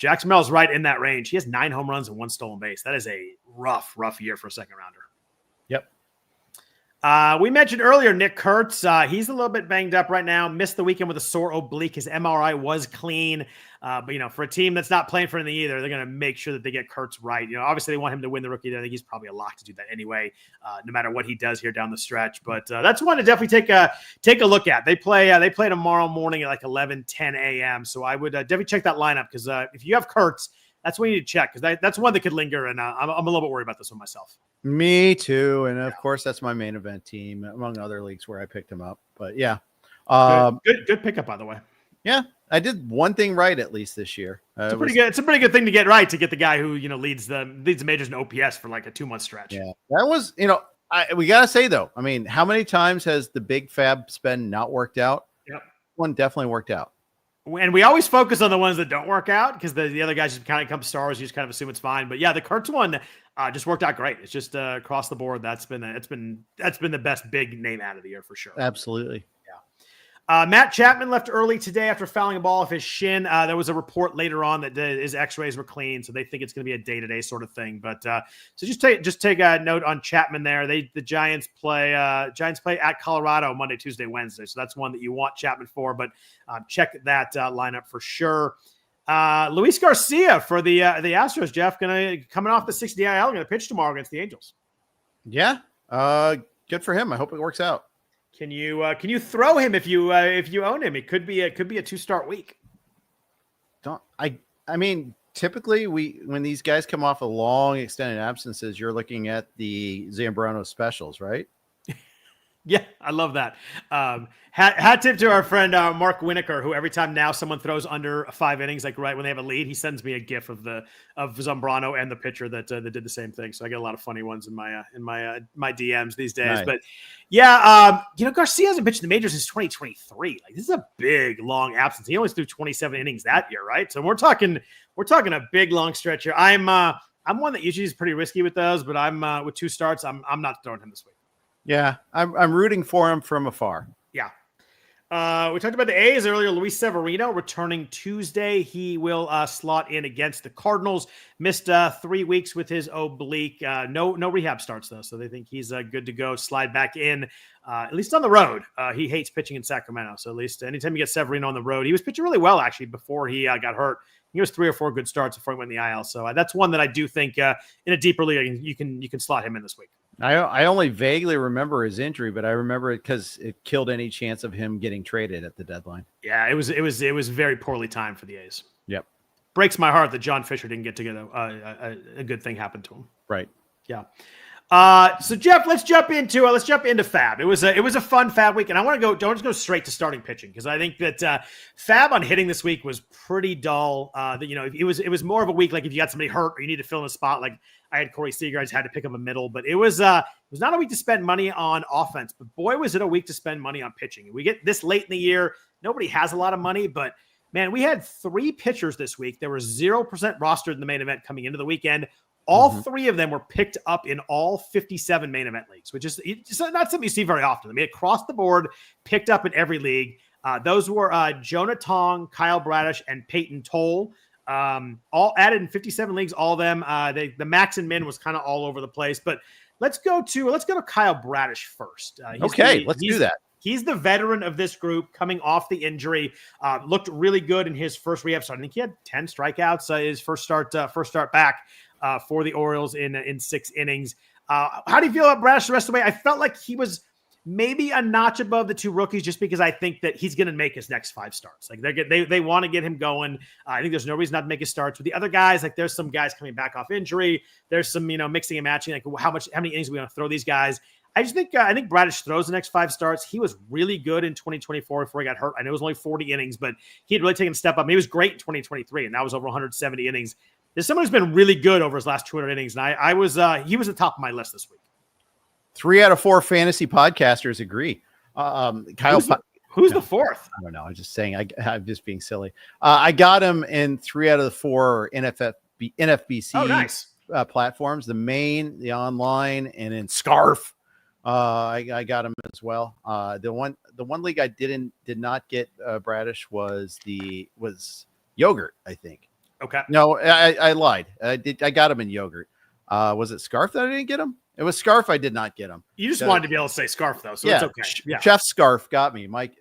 Jackson Merrill's right in that range. He has 9 home runs and 1 stolen base. That is a rough year for a second rounder. Yep. We mentioned earlier Nick Kurtz. He's a little bit banged up right now. Missed the weekend with a sore oblique. His MRI was clean. But for a team that's not playing for anything either, they're going to make sure that they get Kurtz right. Obviously they want him to win the rookie. I think he's probably a lock to do that anyway, no matter what he does here down the stretch. But that's one to definitely take a look at. They play tomorrow morning at like 10 a.m. So I would definitely check that lineup because if you have Kurtz, that's what you need to check because that's one that could linger. And I'm a little bit worried about this one myself. Me too. And of course, that's my main event team, among other leagues where I picked him up. But yeah. Good pickup, by the way. Yeah. I did one thing right, at least this year. It's a pretty good thing to get right, to get the guy who, leads the majors in OPS for like a 2-month stretch. Yeah. That was, we got to say though, I mean, how many times has the big FAAB spend not worked out? Yep. One definitely worked out. And we always focus on the ones that don't work out because the other guys just kind of come stars. You just kind of assume it's fine. But yeah, the Kurtz one just worked out great. It's just across the board. That's been the best big name out of the year for sure. Absolutely. Matt Chapman left early today after fouling a ball off his shin. There was a report later on that his x-rays were clean, so they think it's going to be a day-to-day sort of thing. But so just take a note on Chapman there. The Giants play at Colorado Monday, Tuesday, Wednesday. So that's one that you want Chapman for, but check that lineup for sure. Luis Garcia for the Astros, Jeff, coming off the 60 IL, going to pitch tomorrow against the Angels. Yeah. Good for him. I hope it works out. Can you throw him if you own him? It could be a 2-start week. I mean, typically when these guys come off of long extended absences, you're looking at the Zambrano specials, right? Yeah, I love that. Hat tip to our friend Mark Winokur, who every time now someone throws under 5 innings, like right when they have a lead, he sends me a GIF of Zambrano and the pitcher that did the same thing. So I get a lot of funny ones in my DMs these days. Nice. But yeah, Garcia hasn't pitched in the majors since 2023. Like this is a big long absence. He only threw 27 innings that year, right? So we're talking a big long stretch here. I'm one that usually is pretty risky with those, but I'm with 2 starts. I'm not throwing him this week. Yeah, I'm rooting for him from afar. Yeah. We talked about the A's earlier. Luis Severino returning Tuesday. He will slot in against the Cardinals. Missed 3 weeks with his oblique. No rehab starts, though, so they think he's good to go. Slide back in, at least on the road. He hates pitching in Sacramento, so at least anytime you get Severino on the road. He was pitching really well, actually, before he got hurt. He was 3 or 4 good starts before he went in the IL. So that's one that I do think in a deeper league, you can slot him in this week. I only vaguely remember his injury, but I remember it because it killed any chance of him getting traded at the deadline. Yeah, it was very poorly timed for the A's. Yep. Breaks my heart that John Fisher didn't get to get a good thing happen to him. Right. Yeah. So Jeff, let's jump into FAAB. It was a fun FAAB week, and I want to don't go straight to starting pitching because I think that FAAB on hitting this week was pretty dull. It was more of a week like if you got somebody hurt or you need to fill in a spot. Like I had Corey Seager, I just had to pick up a middle, but it was not a week to spend money on offense. But boy, was it a week to spend money on pitching. We get this late in the year, nobody has a lot of money, but man, we had 3 pitchers this week. There were 0% rostered in the main event coming into the weekend. All three of them were picked up in all 57 main event leagues, which is not something you see very often. I mean, across the board, picked up in every league. Those were Jonah, Tong, Kyle Bradish, and Payton Tolle. All added in 57 leagues. All of them. The max and min was kind of all over the place. But let's go to Kyle Bradish first. Let's do that. He's the veteran of this group, coming off the injury. Looked really good in his first rehab start. I think he had 10 strikeouts his first start back for the Orioles in 6 innings. How do you feel about Bradish the rest of the way? I felt like he was maybe a notch above the 2 rookies, just because I think that he's going to make his next 5 starts. Like they want to get him going. I think there's no reason not to make his starts. With the other guys, like there's some guys coming back off injury. There's some mixing and matching. Like how many innings are we going to throw these guys? I think Bradish throws the next 5 starts. He was really good in 2024 before he got hurt. I know it was only 40 innings, but he had really taken a step up. He was great in 2023, and that was over 170 innings. There's someone who's been really good over his last 200 innings, and he was at the top of my list this week. 3 out of 4 fantasy podcasters agree. Kyle, who's the 4th? I don't know. I'm just saying. I'm just being silly. I got him in 3 out of the 4 NFBC platforms: the main, the online, and in Scarf. I got him as well. The one league I did not get Bradish was Yogurt, I think. Okay. No, I lied. I got him in Yogurt. Was it Scarf that I didn't get him? It was Scarf. I did not get him. You just wanted to be able to say Scarf though, so yeah, it's okay. Yeah. Chef Scarf got me. Mike,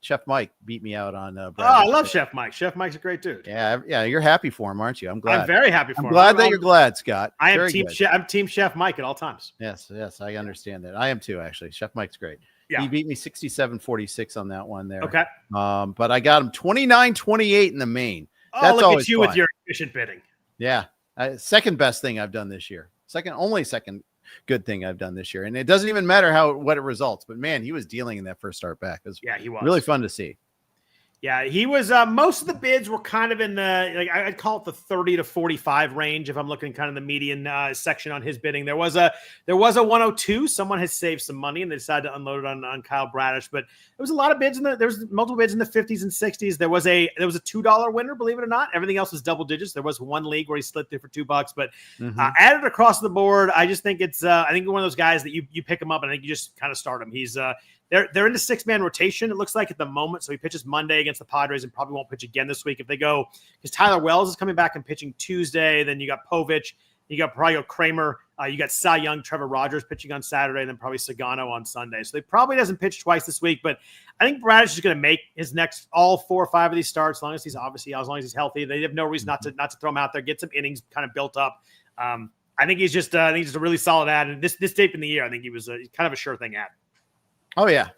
Chef Mike beat me out on. I love Chef Mike. Chef Mike's a great dude. Yeah. You're happy for him, aren't you? I'm glad. I'm very happy for him. I'm glad that you're glad, Scott. I am I'm Team Chef Mike at all times. Yes, I understand that. I am too, actually. Chef Mike's great. Yeah. He beat me 67-46 on that one there. Okay. But I got him 29-28 in the main. That's look at you fun. With your efficient bidding. Yeah. Second best thing I've done this year. Second good thing I've done this year. And it doesn't even matter what it results, but man, he was dealing in that first start back. He was really fun to see. Yeah, he was. Most of the bids were kind of in the I'd call it the 30 to 45 range. If I'm looking kind of the median section on his bidding, there was a 102. Someone has saved some money and they decided to unload it on Kyle Bradish. But there was a lot of bids there was multiple bids in the 50s and 60s. There was a $2 winner, believe it or not. Everything else was double digits. There was one league where he slid through for $2, but added across the board. I just think it's I think one of those guys that you pick him up and I think you just kind of start him. He's They're in the 6-man rotation, it looks like, at the moment. So he pitches Monday against the Padres and probably won't pitch again this week if they go, because Tyler Wells is coming back and pitching Tuesday. Then you got Povich, you got probably Kramer, you got Cy Young, Trevor Rogers pitching on Saturday, and then probably Sagano on Sunday. So they probably doesn't pitch twice this week, but I think Bradish is going to make his next all 4 or 5 of these starts, as long as he's healthy. They have no reason not to throw him out there, get some innings kind of built up. I think he's just a really solid ad. And this date in the year, I think he was kind of a sure thing ad. Oh yeah.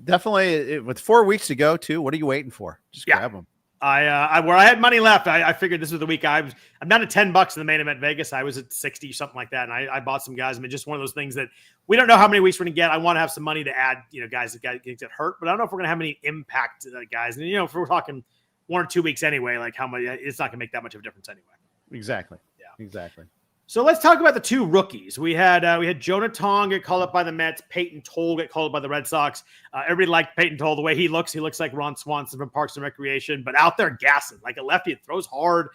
Definitely with 4 weeks to go too. What are you waiting for? Just grab them. Where I had money left, I figured this was the week I'm down to $10 in the main event Vegas. I was at 60, something like that. And I bought some guys. I mean, just one of those things that we don't know how many weeks we're going to get. I want to have some money to add, guys that get hurt, but I don't know if we're going to have any impact guys. And, if we're talking 1 or 2 weeks anyway, like how much, it's not going to make that much of a difference anyway. Exactly. Yeah, exactly. So let's talk about the 2 rookies. We had Jonah Tong get called up by the Mets. Payton Tolle get called up by the Red Sox. Everybody liked Payton Tolle the way he looks. He looks like Ron Swanson from Parks and Recreation, but out there gassing like a lefty. It throws hard.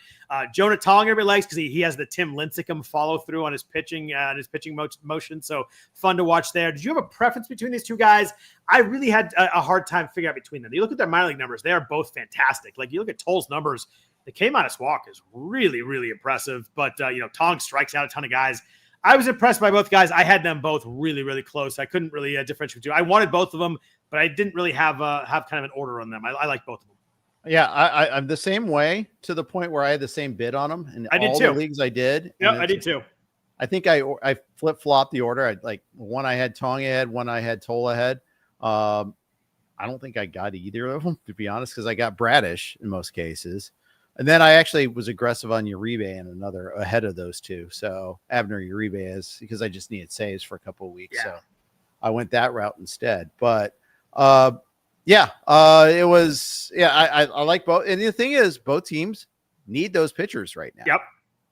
Jonah Tong everybody likes because he has the Tim Lincecum follow through on his pitching motion. So fun to watch there. Did you have a preference between these 2 guys? I really had a hard time figuring out between them. You look at their minor league numbers; they are both fantastic. Like you look at Tolle's numbers. The K-minus walk is really, really impressive, but Tong strikes out a ton of guys. I was impressed by both guys. I had them both really, really close. I couldn't really differentiate between. I wanted both of them, but I didn't really have kind of an order on them. I like both of them. Yeah, I'm the same way to the point where I had the same bid on them in all the leagues I did. Yeah, I did too. I think I flip-flopped the order. One I had Tong ahead, one I had Tolle ahead. I don't think I got either of them, to be honest, because I got Bradish in most cases. And then I actually was aggressive on Uribe and another ahead of those 2. So Abner Uribe because I just needed saves for a couple of weeks. Yeah. So I went that route instead. But it was, I like both. And the thing is, both teams need those pitchers right now. Yep.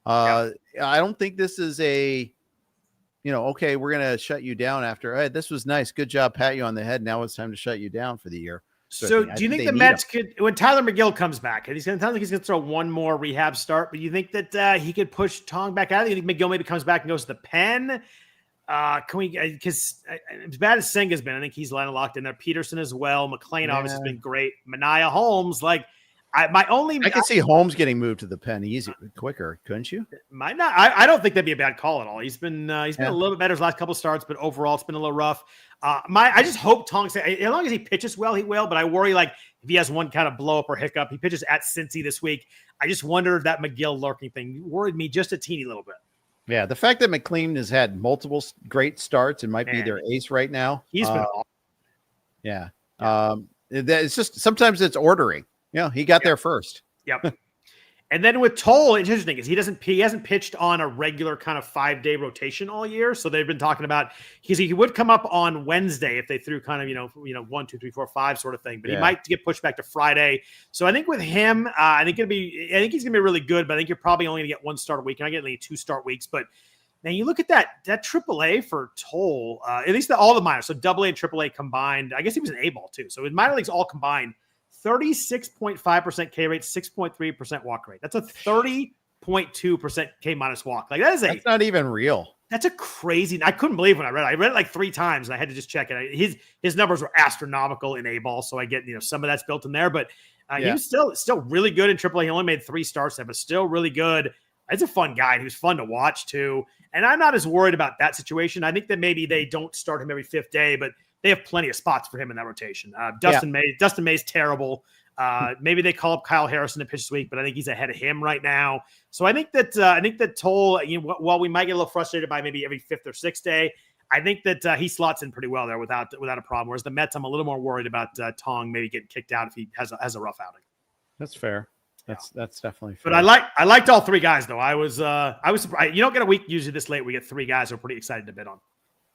I don't think this is okay, we're going to shut you down after, hey, this was nice. Good job. Pat you on the head. Now it's time to shut you down for the year. So do you think the Mets could, when Tyler Megill comes back, and sounds like he's going to throw one more rehab start, but you think that he could push Tong back out? You think Megill maybe comes back and goes to the pen? Can we, because as bad as Senga's been, I think he's locked in there. Pederson as well. McLean obviously has been great. Mania Holmes, I can see Holmes getting moved to the pen quicker, couldn't you? Might not. I don't think that'd be a bad call at all. He's been a little bit better his last couple starts, but overall it's been a little rough. I just hope Tong, as long as he pitches well, he will. But I worry if he has one kind of blow up or hiccup, he pitches at Cincy this week. I just wonder if that Megill lurking thing worried me just a teeny little bit. Yeah, the fact that McLean has had multiple great starts and might be their ace right now. He's been awesome. Yeah. It's just sometimes it's ordering. Yeah, he got there first. Yep. And then with Tolle, it's interesting is he hasn't pitched on a regular kind of 5-day rotation all year. So they've been talking about he would come up on Wednesday if they threw kind of 1, 2, 3, 4, 5 sort of thing, but he might get pushed back to Friday. So I think with him, I think he's gonna be really good, but I think you're probably only gonna get 1 start a week, and I get only 2 start weeks. But now you look at that AAA for Tolle, at least all the minors, so AA and AAA combined. I guess he was an A ball too. So in minor leagues all combined. 36.5% K rate, 6.3% walk rate. That's a 30.2% K minus walk. That's not even real. That's a crazy. I couldn't believe when I read it. I read it 3 times and I had to just check it. His numbers were astronomical in A ball, so I get some of that's built in there. But he was still really good in AAA. He only made 3 starts there, but still really good. He's a fun guy. He was fun to watch too. And I'm not as worried about that situation. I think that maybe they don't start him every 5th day, but they have plenty of spots for him in that rotation. Dustin May's terrible. Maybe they call up Kyle Harrison to pitch this week, but I think he's ahead of him right now. So I think that Tolle, while we might get a little frustrated by maybe every 5th or 6th day, I think that he slots in pretty well there without a problem. Whereas the Mets, I'm a little more worried about Tong maybe getting kicked out if he has a rough outing. That's fair. That's definitely fair. But I liked all 3 guys though. I was surprised. You don't get a week usually this late. We get 3 guys we're pretty excited to bid on.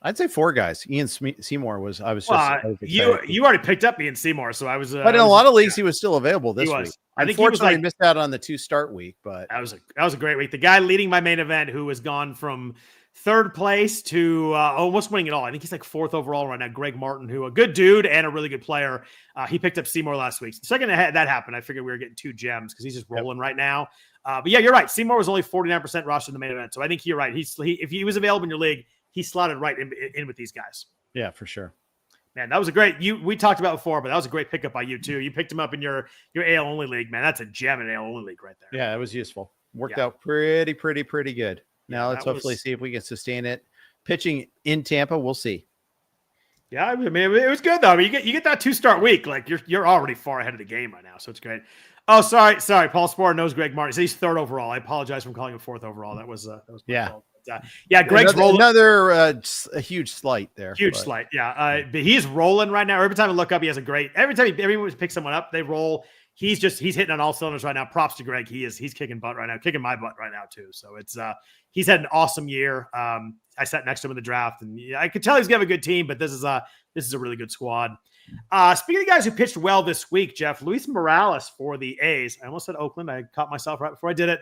I'd say 4 guys. Ian Seymour was. You already picked up Ian Seymour, so I was. But in a lot of leagues, he was still available this week. I think Unfortunately, he missed out on the 2 start week, but that was a great week. The guy leading my main event, who has gone from 3rd place to almost winning it all. I think he's 4th overall right now. Greg Martin, who a good dude and a really good player. He picked up Seymour last week. The second that happened, I figured we were getting 2 gems because he's just rolling right now. But yeah, you're right. Seymour was only 49% rostered in the main event, so I think you're right. If he was available in your league, he slotted right in with these guys. Yeah, for sure. Man, that was a great. We talked about before, but that was a great pickup by you too. You picked him up in your AL only league, man. That's a gem in AL only league right there. Yeah, it was useful. Worked out pretty good. Now let's hopefully see if we can sustain it. Pitching in Tampa, we'll see. Yeah, I mean, it was good though. I mean, you get that 2-start week, you're already far ahead of the game right now, so it's great. Oh, sorry. Paul Sporer knows Greg Martin. So he's 3rd overall. I apologize for calling him 4th overall. That was yeah. Fault. Greg's rolling. A huge slight there. Slight. Yeah. But he's rolling right now. Every time I look up, he has every time everyone picks someone up, they roll. He's hitting on all cylinders right now. Props to Greg. He's kicking butt right now, kicking my butt right now too. So he's had an awesome year. I sat next to him in the draft and I could tell he's gonna have a good team, but this is a really good squad. Speaking of guys who pitched well this week, Jeff, Luis Morales for the A's. I almost said Oakland. I caught myself right before I did it.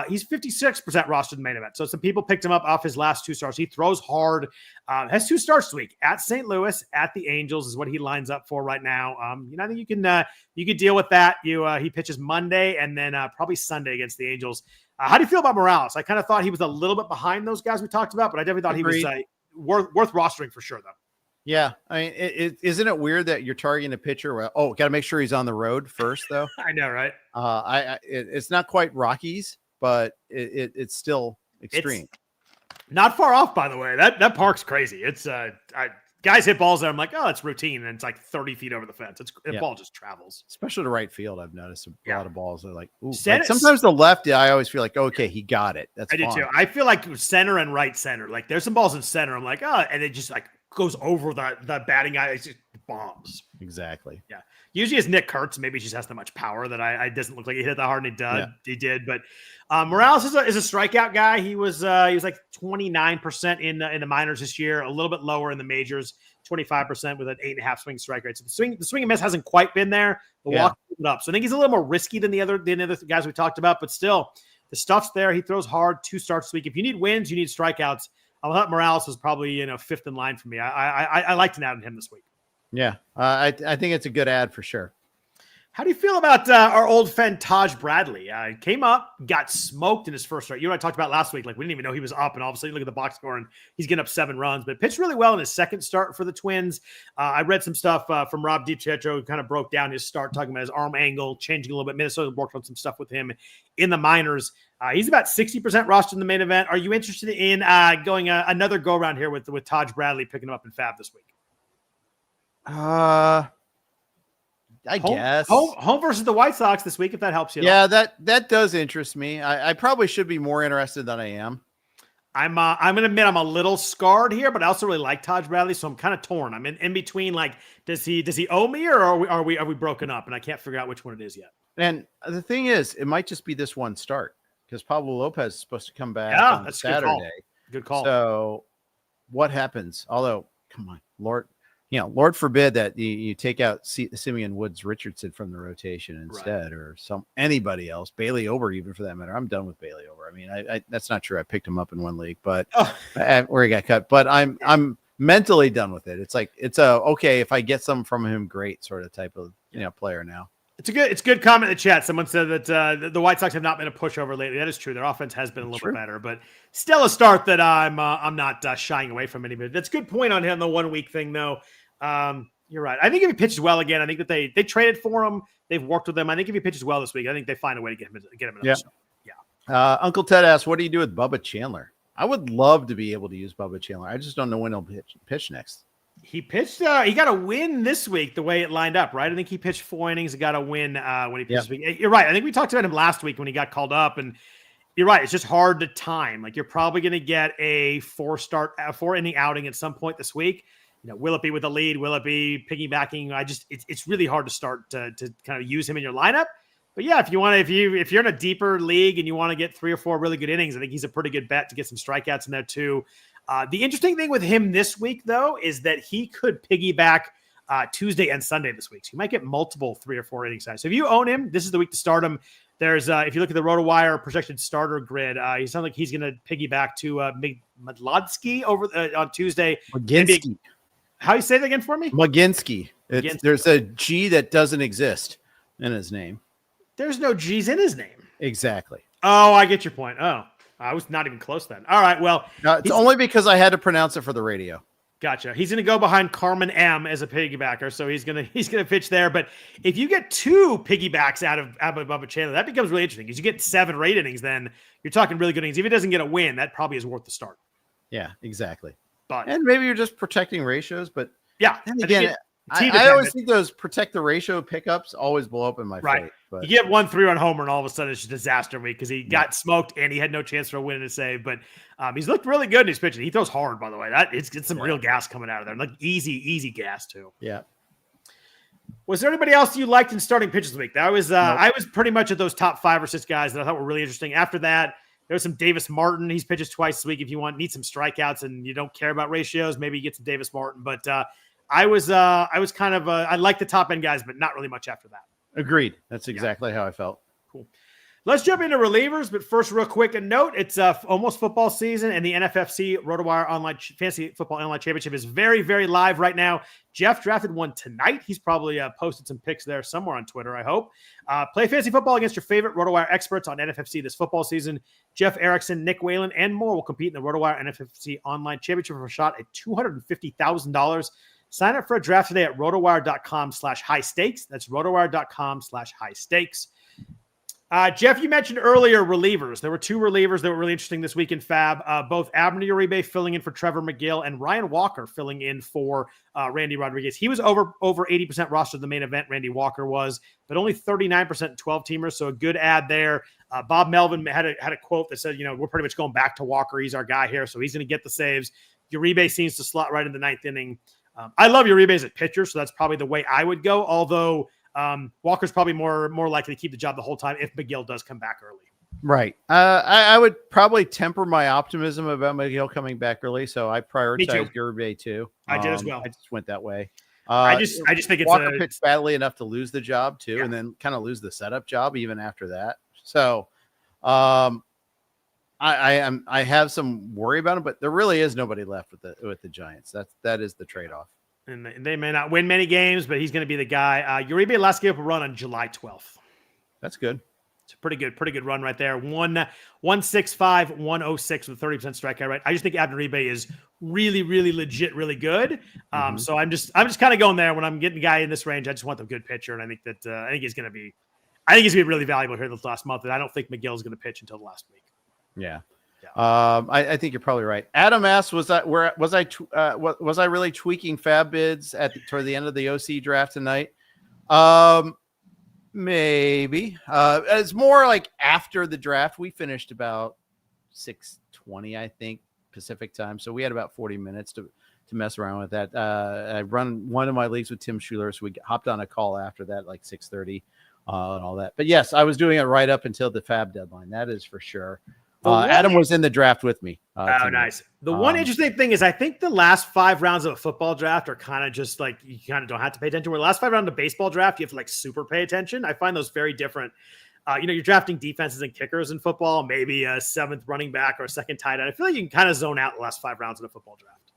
He's 56% rostered in the main event. So some people picked him up off his last 2 starts. He throws hard. Has 2 starts this week at St. Louis, at the Angels is what he lines up for right now. I think you can deal with that. He pitches Monday and then probably Sunday against the Angels. How do you feel about Morales? I kind of thought he was a little bit behind those guys we talked about, but I definitely thought he was worth rostering for sure though. Yeah, I mean, isn't it weird that you're targeting a pitcher? Got to make sure he's on the road first, though. I know, right? It's not quite Rockies, but it's still extreme. It's not far off, by the way. That park's crazy. It's guys hit balls there. I'm like, oh, it's routine, and it's 30 feet over the fence. The ball just travels, especially to right field. I've noticed a lot of balls are ooh. Sometimes the left. I always feel okay, he got it. That's fine. I do too. I feel like center and right center. There's some balls in center. I'm like, oh, and it just goes over the batting guy. It's just bombs. Exactly. Yeah. Usually it's Nick Kurtz. Maybe he just has that much power that I doesn't look like he hit that hard, and he did. But Morales is a strikeout guy. He was 29% in the minors this year, a little bit lower in the majors, 25% with an 8.5 swing strike rate. So the swing and miss hasn't quite been there. The walk up. So I think he's a little more risky than the other guys we talked about, but still the stuff's there. He throws hard, 2 starts this week. If you need wins, you need strikeouts. I thought Morales was probably 5th in line for me. I liked to add him this week. Yeah, I think it's a good ad for sure. How do you feel about our old friend Taj Bradley? Came up, got smoked in his first start. You know what I talked about last week? Like, we didn't even know he was up, and all of a sudden you look at the box score, and he's getting up 7 runs. But pitched really well in his second start for the Twins. I read some stuff from Rob DiPietro, who kind of broke down his start, talking about his arm angle, changing a little bit. Minnesota worked on some stuff with him in the minors. He's about 60% rostered in the main event. Are you interested in going another go-around here with Taj Bradley picking him up in FAAB this week? I guess home versus the White Sox this week, if that helps you. Yeah, that does interest me. I probably should be more interested than I am. I'm going to admit I'm a little scarred here, but I also really like Taj Bradley, so I'm kind of torn. I'm in between. Like, does he owe me, or are we broken up? And I can't figure out which one it is yet. And the thing is, it might just be this one start because Pablo Lopez is supposed to come back on Saturday. Good call. So what happens? Although, come on, Lord forbid that you take out Simeon Woods Richardson from the rotation instead, or anybody else, Bailey Ober, even for that matter. I'm done with Bailey Ober. I mean, I that's not true. I picked him up in one league, but where he got cut. But I'm mentally done with it. It's like okay if I get some from him, great sort of type of player now. It's a good comment in the chat. Someone said that the White Sox have not been a pushover lately. That is true. Their offense has been a little bit better, but still a start that I'm not shying away from anybody. That's a good point on him. The 1 week thing, though. You're right. I think if he pitches well again, I think that they traded for him. They've worked with him. I think if he pitches well this week, I think they find a way to get him another start. Yeah. Uncle Ted asked, "What do you do with Bubba Chandler?" I would love to be able to use Bubba Chandler. I just don't know when he'll pitch next. He pitched. He got a win this week the way it lined up, right? I think he pitched 4 innings and got a win when he pitched this week. You're right. I think we talked about him last week when he got called up, and you're right. It's just hard to time. Like, you're probably going to get a 4 inning outing at some point this week. Will it be with a lead? Will it be piggybacking? It's really hard to start to kind of use him in your lineup. But yeah, if you're in a deeper league and you want to get 3 or 4 really good innings, I think he's a pretty good bet to get some strikeouts in there too. The interesting thing with him this week, though, is that he could piggyback Tuesday and Sunday this week. So you might get multiple 3 or 4 inning sides. So if you own him, this is the week to start him. There's if you look at the RotoWire projected starter grid, he sounds like he's going to piggyback to Madlodsky over on Tuesday. McGinsky. How you say that again for me? McGinsky. There's a G that doesn't exist in his name. There's no G's in his name. Exactly. Oh, I get your point. Oh, I was not even close then. All right. Well, no, it's only because I had to pronounce it for the radio. Gotcha. He's going to go behind Carmen M as a piggybacker, so he's going to pitch there. But if you get 2 piggybacks out of Bubba Chandler, that becomes really interesting because you get 7 or 8 innings. Then you're talking really good innings. If he doesn't get a win, that probably is worth the start. Yeah, exactly. And maybe you're just protecting ratios, but then again, I always think those protect the ratio pickups always blow up in my face. But you get 1 3-run homer, and all of a sudden it's just a disaster week because he got smoked and he had no chance for a win and a save. But he's looked really good in his pitching. He throws hard, by the way. It's some real gas coming out of there, like easy gas too. Yeah. Was there anybody else you liked in starting pitchers this week? I was pretty much at those top 5 or 6 guys that I thought were really interesting. After that, there's some Davis Martin. He's pitches twice this week. If you need some strikeouts and you don't care about ratios, maybe you get some Davis Martin. But I was kind of I like the top end guys, but not really much after that. Agreed. That's exactly how I felt. Cool. Let's jump into relievers, but first, real quick, a note. It's almost football season, and the NFFC RotoWire Online Fantasy Football Online Championship is very, very live right now. Jeff drafted one tonight. He's probably posted some pics there somewhere on Twitter, I hope. Play fantasy football against your favorite RotoWire experts on NFFC this football season. Jeff Erickson, Nick Whalen, and more will compete in the RotoWire NFFC Online Championship for a shot at $250,000. Sign up for a draft today at rotowire.com/high stakes. That's rotowire.com/high stakes. Jeff, you mentioned earlier relievers. There were 2 relievers that were really interesting this week in FAAB. Both Abner Uribe filling in for Trevor Megill and Ryan Walker filling in for Randy Rodriguez. He was over 80% rostered in the main event. Randy Walker was, but only 39% 12-teamers. So a good ad there. Bob Melvin had a quote that said, we're pretty much going back to Walker. He's our guy here, so he's going to get the saves. Uribe seems to slot right in the 9th inning. I love Uribe as a pitcher, so that's probably the way I would go. Although Walker's probably more likely to keep the job the whole time if Megill does come back early. Right. I would probably temper my optimism about Megill coming back early, so I prioritized Uribe too. I did as well. I just went that way. I just think Walker pitched badly enough to lose the job too, and then kind of lose the setup job even after that. So I have some worry about him, but there really is nobody left with the Giants. That is the trade-off. And they may not win many games, but he's going to be the guy. Uribe last gave up a run on July 12th. That's good. It's a pretty good run right there. 165, 106 with 30% strikeout rate. I just think Abner Uribe is really, really legit, really good. So I'm just kind of going there when I'm getting a guy in this range. I just want the good pitcher, and I think he's going to be really valuable here this last month. And I don't think Megill is going to pitch until the last week. Yeah. I think you're probably right. Adam asked, was I really tweaking FAAB bids toward the end of the OC draft tonight? Maybe. It's more like after the draft. We finished about 6:20, I think, Pacific time. So we had about 40 minutes to mess around with that. I run one of my leagues with Tim Schuler, so we hopped on a call after that, like 6:30 and all that. But yes, I was doing it right up until the FAAB deadline. That is for sure. Adam was in the draft with me. Nice. The one interesting thing is I think the last 5 rounds of a football draft are kind of just like you kind of don't have to pay attention. Where the last 5 rounds of baseball draft, you have to like super pay attention. I find those very different. You're drafting defenses and kickers in football, maybe a 7th running back or a 2nd tight end. I feel like you can kind of zone out the last 5 rounds of a football draft.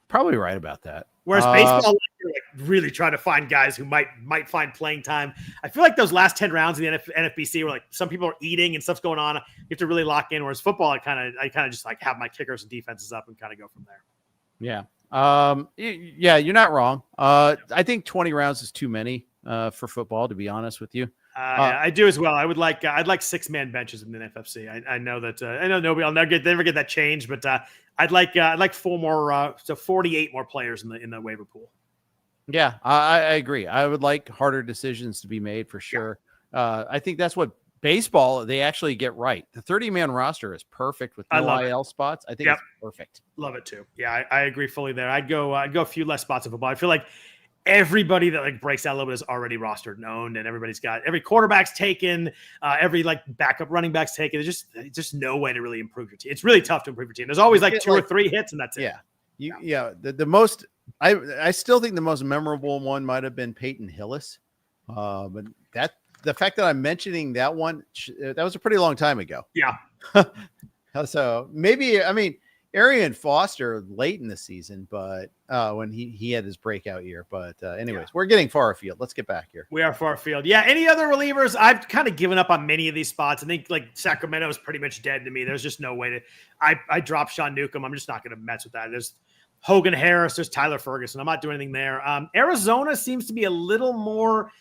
Probably right about that. Whereas baseball, you're like really trying to find guys who might find playing time. I feel like those last 10 rounds in the NFBC were like some people are eating and stuff's going on. You have to really lock in. Whereas football, I kind of just like have my kickers and defenses up and kind of go from there. Yeah. Yeah, you're not wrong. I think 20 rounds is too many for football, to be honest with you. I do as well. I'd like 6-man benches in the NFFC. I know that I know nobody. I'll never get that changed, but I'd like 4 more, so 48 more players in the waiver pool. Yeah, I agree. I would like harder decisions to be made for sure. Yeah. I think that's what baseball they actually get right. The 30-man roster is perfect with no IL spots. I think it's perfect. Love it too. Yeah, I agree fully there. I'd go a few less spots in football. I feel like everybody that like breaks out a little bit is already rostered and owned, and every quarterback's taken, every like backup running back's taken. It's just no way to really improve your team. It's really tough to improve your team. There's always like 2 or 3 hits, and that's it. Yeah. The most I still think the most memorable one might have been Peyton Hillis, but the fact that I'm mentioning that one, that was a pretty long time ago. Yeah. So maybe Arian Foster late in the season, but when he had his breakout year. But anyways, we're getting far afield. Let's get back here. We are far afield. Yeah. Any other relievers? I've kind of given up on many of these spots. I think like Sacramento is pretty much dead to me. There's just no way to. I dropped Sean Newcomb. I'm just not going to mess with that. There's Hogan Harris. There's Tyler Ferguson. I'm not doing anything there. Arizona seems to be a little more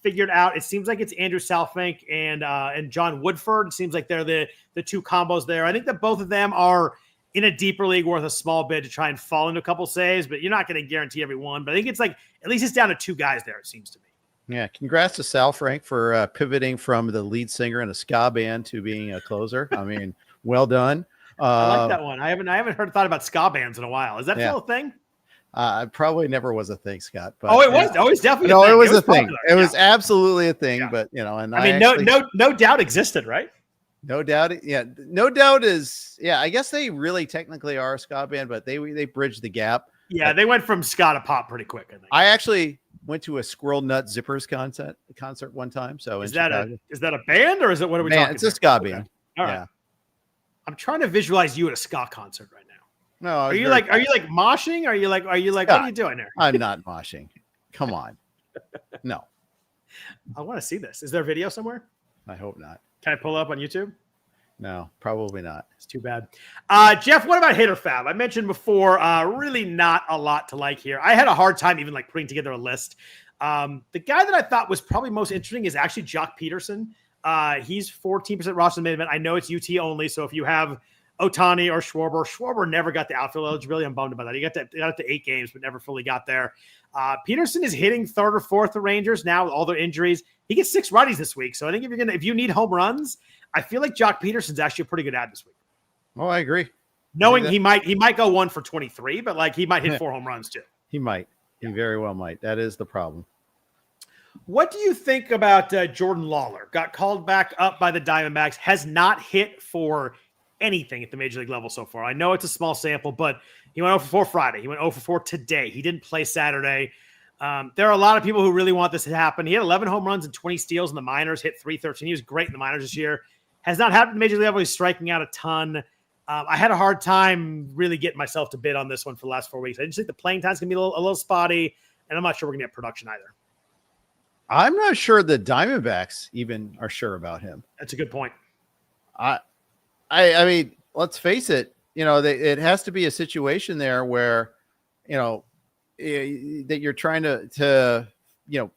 figured out. It seems like it's Andrew Southbank and John Woodford. It seems like they're the 2 combos there. I think that both of them are in a deeper league worth a small bid to try and fall into a couple saves, but you're not going to guarantee every one. But I think it's like at least it's down to 2 guys there, it seems to me. Yeah, congrats to Sal Frank for pivoting from the lead singer in a ska band to being a closer. Well done. I like that one. I haven't thought about ska bands in a while. Is that still a thing? Probably never was a thing, Scott. But it was. Oh, it's definitely. No, it was a thing. It was absolutely a thing. Yeah. But and no doubt existed, right? No doubt. Yeah, no doubt is. Yeah, I guess they really technically are a ska band, but they bridged the gap. Yeah, they went from ska to pop pretty quick. I think. I actually went to a Squirrel Nut Zippers concert one time. So is that a band or is it what are we talking? It's a ska band. All right. Yeah. I'm trying to visualize you at a ska concert right now. No, are you like moshing? Are you like Scott, what are you doing there? I'm not moshing. Come on. No. I want to see this. Is there a video somewhere? I hope not. Can I pull up on YouTube? No, probably not. It's too bad. Jeff, what about hitter FAAB? I mentioned before, really not a lot to like here. I had a hard time even like putting together a list. The guy that I thought was probably most interesting is actually Joc Pederson. He's 14% roster minimum. I know it's UT only, so if you have Ohtani or Schwarber never got the outfield eligibility. I'm bummed about that. He got to 8 games, but never fully got there. Pederson is hitting 3rd or 4th the Rangers now with all their injuries. He gets 6 righties this week. So I think if you need home runs, I feel like Joc Pederson's actually a pretty good ad this week. Oh, I agree. Knowing he might go 1 for 23, but like he might hit 4 home runs too. He might. He very well might. That is the problem. What do you think about Jordan Lawler? Got called back up by the Diamondbacks. Has not hit for anything at the major league level so far. I know it's a small sample, but he went 0 for 4 Friday. He went 0 for 4 today. He didn't play Saturday. There are a lot of people who really want this to happen. He had 11 home runs and 20 steals in the minors, hit .313. He was great in the minors this year. Has not happened at the major league level. He's striking out a ton. I had a hard time really getting myself to bid on this one for the last 4 weeks. I just think the playing time's going to be a little spotty, and I'm not sure we're going to get production either. I'm not sure the Diamondbacks even are sure about him. That's a good point. I mean, let's face it. It has to be a situation there where, that you're trying to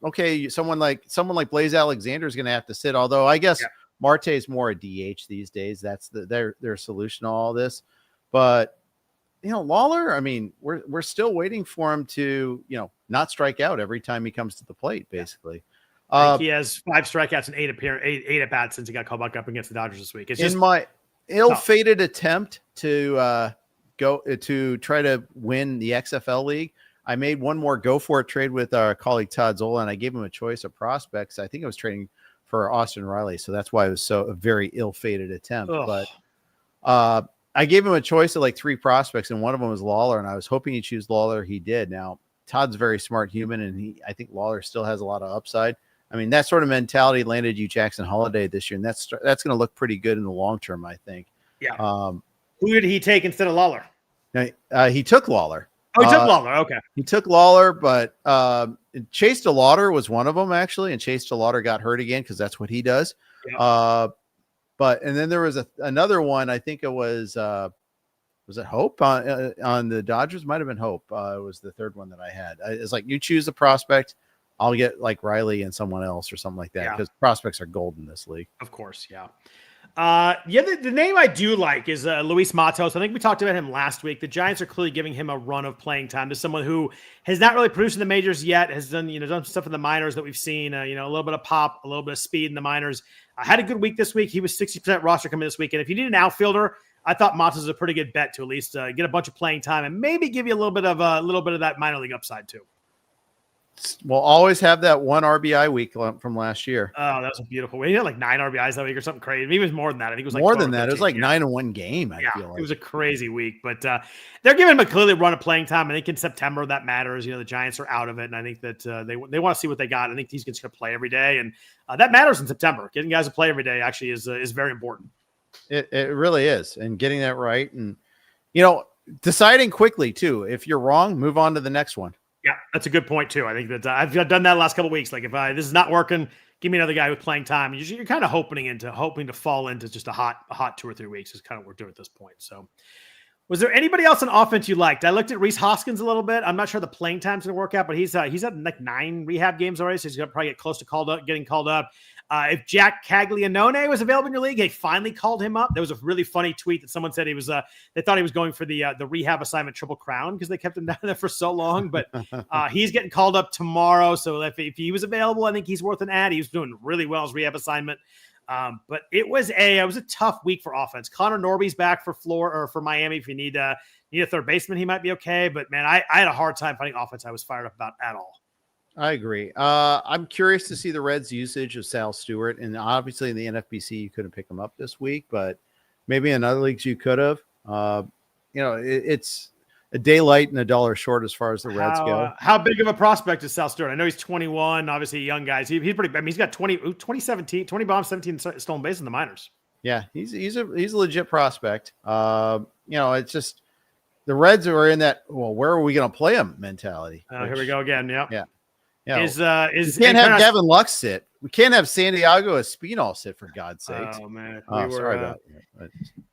okay, someone like Blaze Alexander is going to have to sit. Although I guess Marte is more a DH these days. That's their solution to all this. But Lawler, I mean, we're still waiting for him to not strike out every time he comes to the plate. Basically, he has 5 strikeouts and 8 at bats since he got called back up against the Dodgers this week. It's just in my ill-fated attempt to go to try to win the XFL league. I made one more go for it trade with our colleague Todd Zola, and I gave him a choice of prospects. I think I was trading for Austin Riley, so that's why it was a very ill-fated attempt. Ugh. But I gave him a choice of like 3 prospects, and one of them was Lawler, and I was hoping he'd choose Lawler. He did. Now Todd's a very smart human, and I think Lawler still has a lot of upside. I mean, that sort of mentality landed you Jackson Holiday this year, and that's going to look pretty good in the long term, I think. Yeah. Who did he take instead of Lawler? He took Lawler. Oh, he took Lawler. Okay. He took Lawler, but Chase DeLauder was one of them, actually, and Chase DeLauder got hurt again because that's what he does. Yeah. And then there was another one. I think it was it Hope on the Dodgers? Might have been Hope. It was the third one that I had. It's like, you choose a prospect, I'll get like Riley and someone else or something like that, because prospects are gold in this league. Of course, yeah. The name I do like is Luis Matos. I think we talked about him last week. The Giants are clearly giving him a run of playing time to someone who has not really produced in the majors yet, has done stuff in the minors that we've seen, a little bit of pop, a little bit of speed in the minors. Had a good week this week. He was 60% roster coming this week. And if you need an outfielder, I thought Matos is a pretty good bet to at least get a bunch of playing time and maybe give you a little bit of that minor league upside too. We'll always have that one RBI week from last year. Oh, that was a beautiful week. He had like 9 RBIs that week or something crazy. Maybe it was more than that. I think it was like more than that. It was like 9 in one game. I feel like it was a crazy week, but they're giving him a clearly run of playing time. I think in September that matters. The Giants are out of it, and I think that they want to see what they got. I think he's going to play every day, and that matters in September. Getting guys to play every day actually is very important. It really is, and getting that right, and deciding quickly too. If you're wrong, move on to the next one. Yeah, that's a good point too. I think that I've done that the last couple of weeks. Like if this is not working, give me another guy with playing time. You're kind of hoping to fall into just a hot 2 or 3 weeks is kind of what we're doing at this point. So, was there anybody else on offense you liked? I looked at Rhys Hoskins a little bit. I'm not sure the playing time's going to work out, but he's had like 9 rehab games already, so he's going to probably get close to getting called up. If Jack Caglianone was available in your league, they finally called him up. There was a really funny tweet that someone said he was. They thought he was going for the rehab assignment Triple Crown because they kept him down there for so long. But he's getting called up tomorrow. So if he was available, I think he's worth an ad. He was doing really well as rehab assignment. But it was a tough week for offense. Connor Norby's back for Miami. If you need a third baseman, he might be okay. But man, I had a hard time finding offense I was fired up about at all. I agree. I'm curious to see the Reds' usage of Sal Stewart, and obviously in the NFBC you couldn't pick him up this week, but maybe in other leagues you could have. It's a day light and a dollar short as far as the Reds go. How big of a prospect is Sal Stewart? I know he's 21, obviously a young guy. He's pretty. I mean, he's got 20 bombs, 17 stolen bases in the minors. Yeah, he's a legit prospect. It's just the Reds are in that. Well, where are we going to play him mentality? Here we go again. Yeah. Yeah. We can't have Gavin Lux sit. We can't have Santiago Espinal sit, for God's sake. Oh man, sorry about that.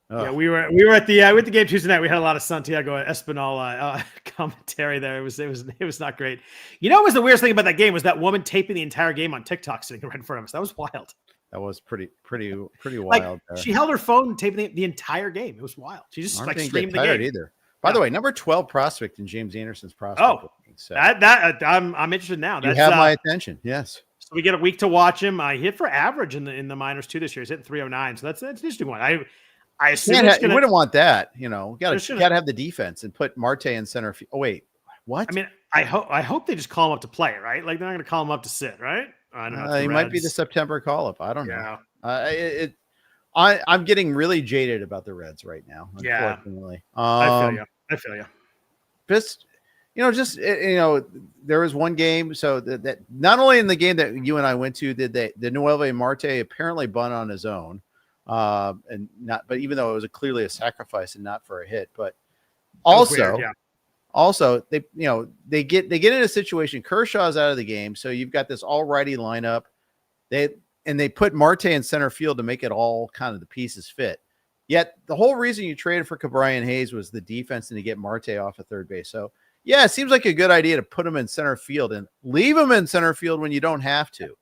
Yeah, we were at the game Tuesday night. We had a lot of Santiago Espinal commentary there. It was not great. What was the weirdest thing about that game was that woman taping the entire game on TikTok sitting right in front of us. That was wild. That was pretty wild. Like, she held her phone taping the entire game. It was wild. She just streamed the game. Either. By the way, number 12 prospect in James Anderson's prospect. Oh, so I'm interested now. You have my attention. Yes. So we get a week to watch him. He hit for average in the minors too this year. He's hitting 309. So that's an interesting one. I assume you wouldn't want that. Got to have the defense and put Marte in center. Oh wait, what? I mean, I hope they just call him up to play, right? Like they're not going to call him up to sit, right? I don't know. He might be the September call up. I don't know. I'm getting really jaded about the Reds right now. Unfortunately, I feel you. There was one game. So that not only in the game that you and I went to, did the Noelve Marte apparently bunt on his own. and not. But even though it was clearly a sacrifice and not for a hit, but also. Weird, yeah. Also, they get in a situation. Kershaw's out of the game, so you've got this all righty lineup. They put Marte in center field to make it all kind of the pieces fit. Yet the whole reason you traded for Cabrian Hayes was the defense and to get Marte off of third base. So yeah, it seems like a good idea to put him in center field and leave him in center field when you don't have to.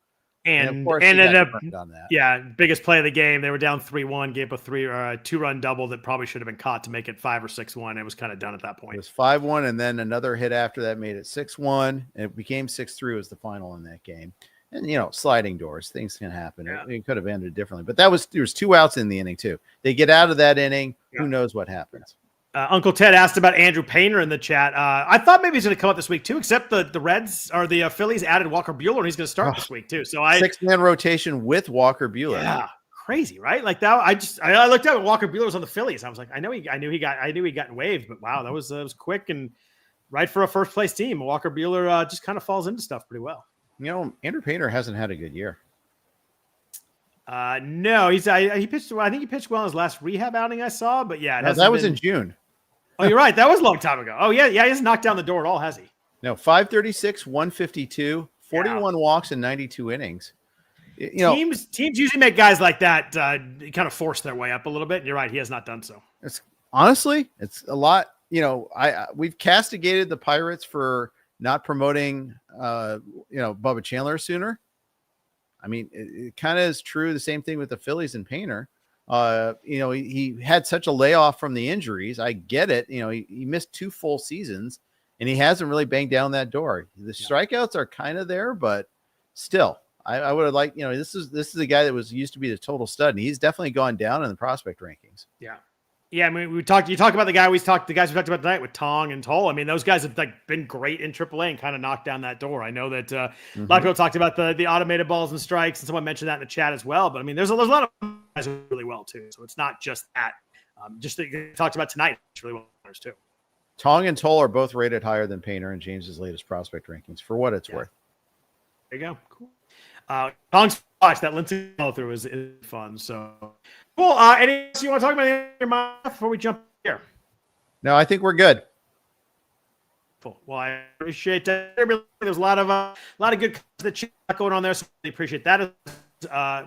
And of course, ended up on that. Yeah, biggest play of the game. They were down 3-1, gave a 2-run double that probably should have been caught to make it 5 or 6-1. It was kind of done at that point. It was 5-1, and then another hit after that made it 6-1, and it became 6-3 was the final in that game. And sliding doors, things can happen. Yeah. It could have ended differently, but there was 2 outs in the inning too. They get out of that inning. Yeah. Who knows what happens? Uncle Ted asked about Andrew Painter in the chat. I thought maybe he's going to come up this week too, except the Reds or the Phillies added Walker Buehler, and he's going to start this week too. So 6-man rotation with Walker Buehler. Yeah, crazy, right? Like that. I looked at Walker Buehler was on the Phillies. I was like, I knew he got waived, but wow, that was quick and right for a first place team. Walker Buehler just kind of falls into stuff pretty well. Andrew Painter hasn't had a good year. No, he pitched. I think he pitched well in his last rehab outing I saw, but yeah, that was in June. Oh, you're right. That was a long time ago. Oh yeah, he hasn't knocked down the door at all, has he? No, 536, 152, 41 walks in 92 innings. Teams usually make guys like that kind of force their way up a little bit. And you're right, he has not done so. It's a lot. We've castigated the Pirates for not promoting, Bubba Chandler sooner. I mean, it kind of is true. The same thing with the Phillies and Painter. He had such a layoff from the injuries. I get it. He missed 2 full seasons and he hasn't really banged down that door. The strikeouts are kind of there, but still, I would have liked, this is a guy that used to be the total stud, and he's definitely gone down in the prospect rankings. Yeah. Yeah. I mean, you talk about the guys we talked about tonight with Tong and Tolle. I mean, those guys have been great in AAA and kind of knocked down that door. I know that a lot of people talked about the automated balls and strikes, and someone mentioned that in the chat as well. But I mean, there's a lot of guys who do really well too. So it's not just that. Just that you talked about tonight, it's really well matters too. Tong and Tolle are both rated higher than Painter in James's latest prospect rankings for what it's worth. There you go. Cool. Tong's watch that Lindsay through is fun. So cool. Anything else you want to talk about in your mind before we jump here? No, I think we're good. Cool. Well, I appreciate that. There's a lot of good that going on there. So I appreciate that.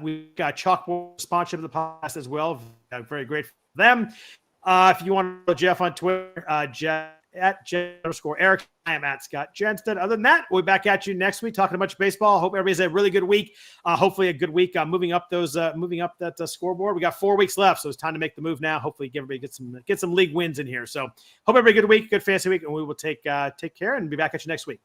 We got Chalkboard sponsorship of the podcast as well. Very grateful for them. If you want to follow Jeff on Twitter, Jeff at Jeff_Erickson. I am at Scott Jenstad. Other than that, we'll be back at you next week talking a bunch of baseball. Hope everybody has a really good week. Hopefully a good week moving up that scoreboard. We got 4 weeks left, so it's time to make the move now. Hopefully everybody get some league wins in here. So hope everybody a good week, good fantasy week, and we will take care and be back at you next week.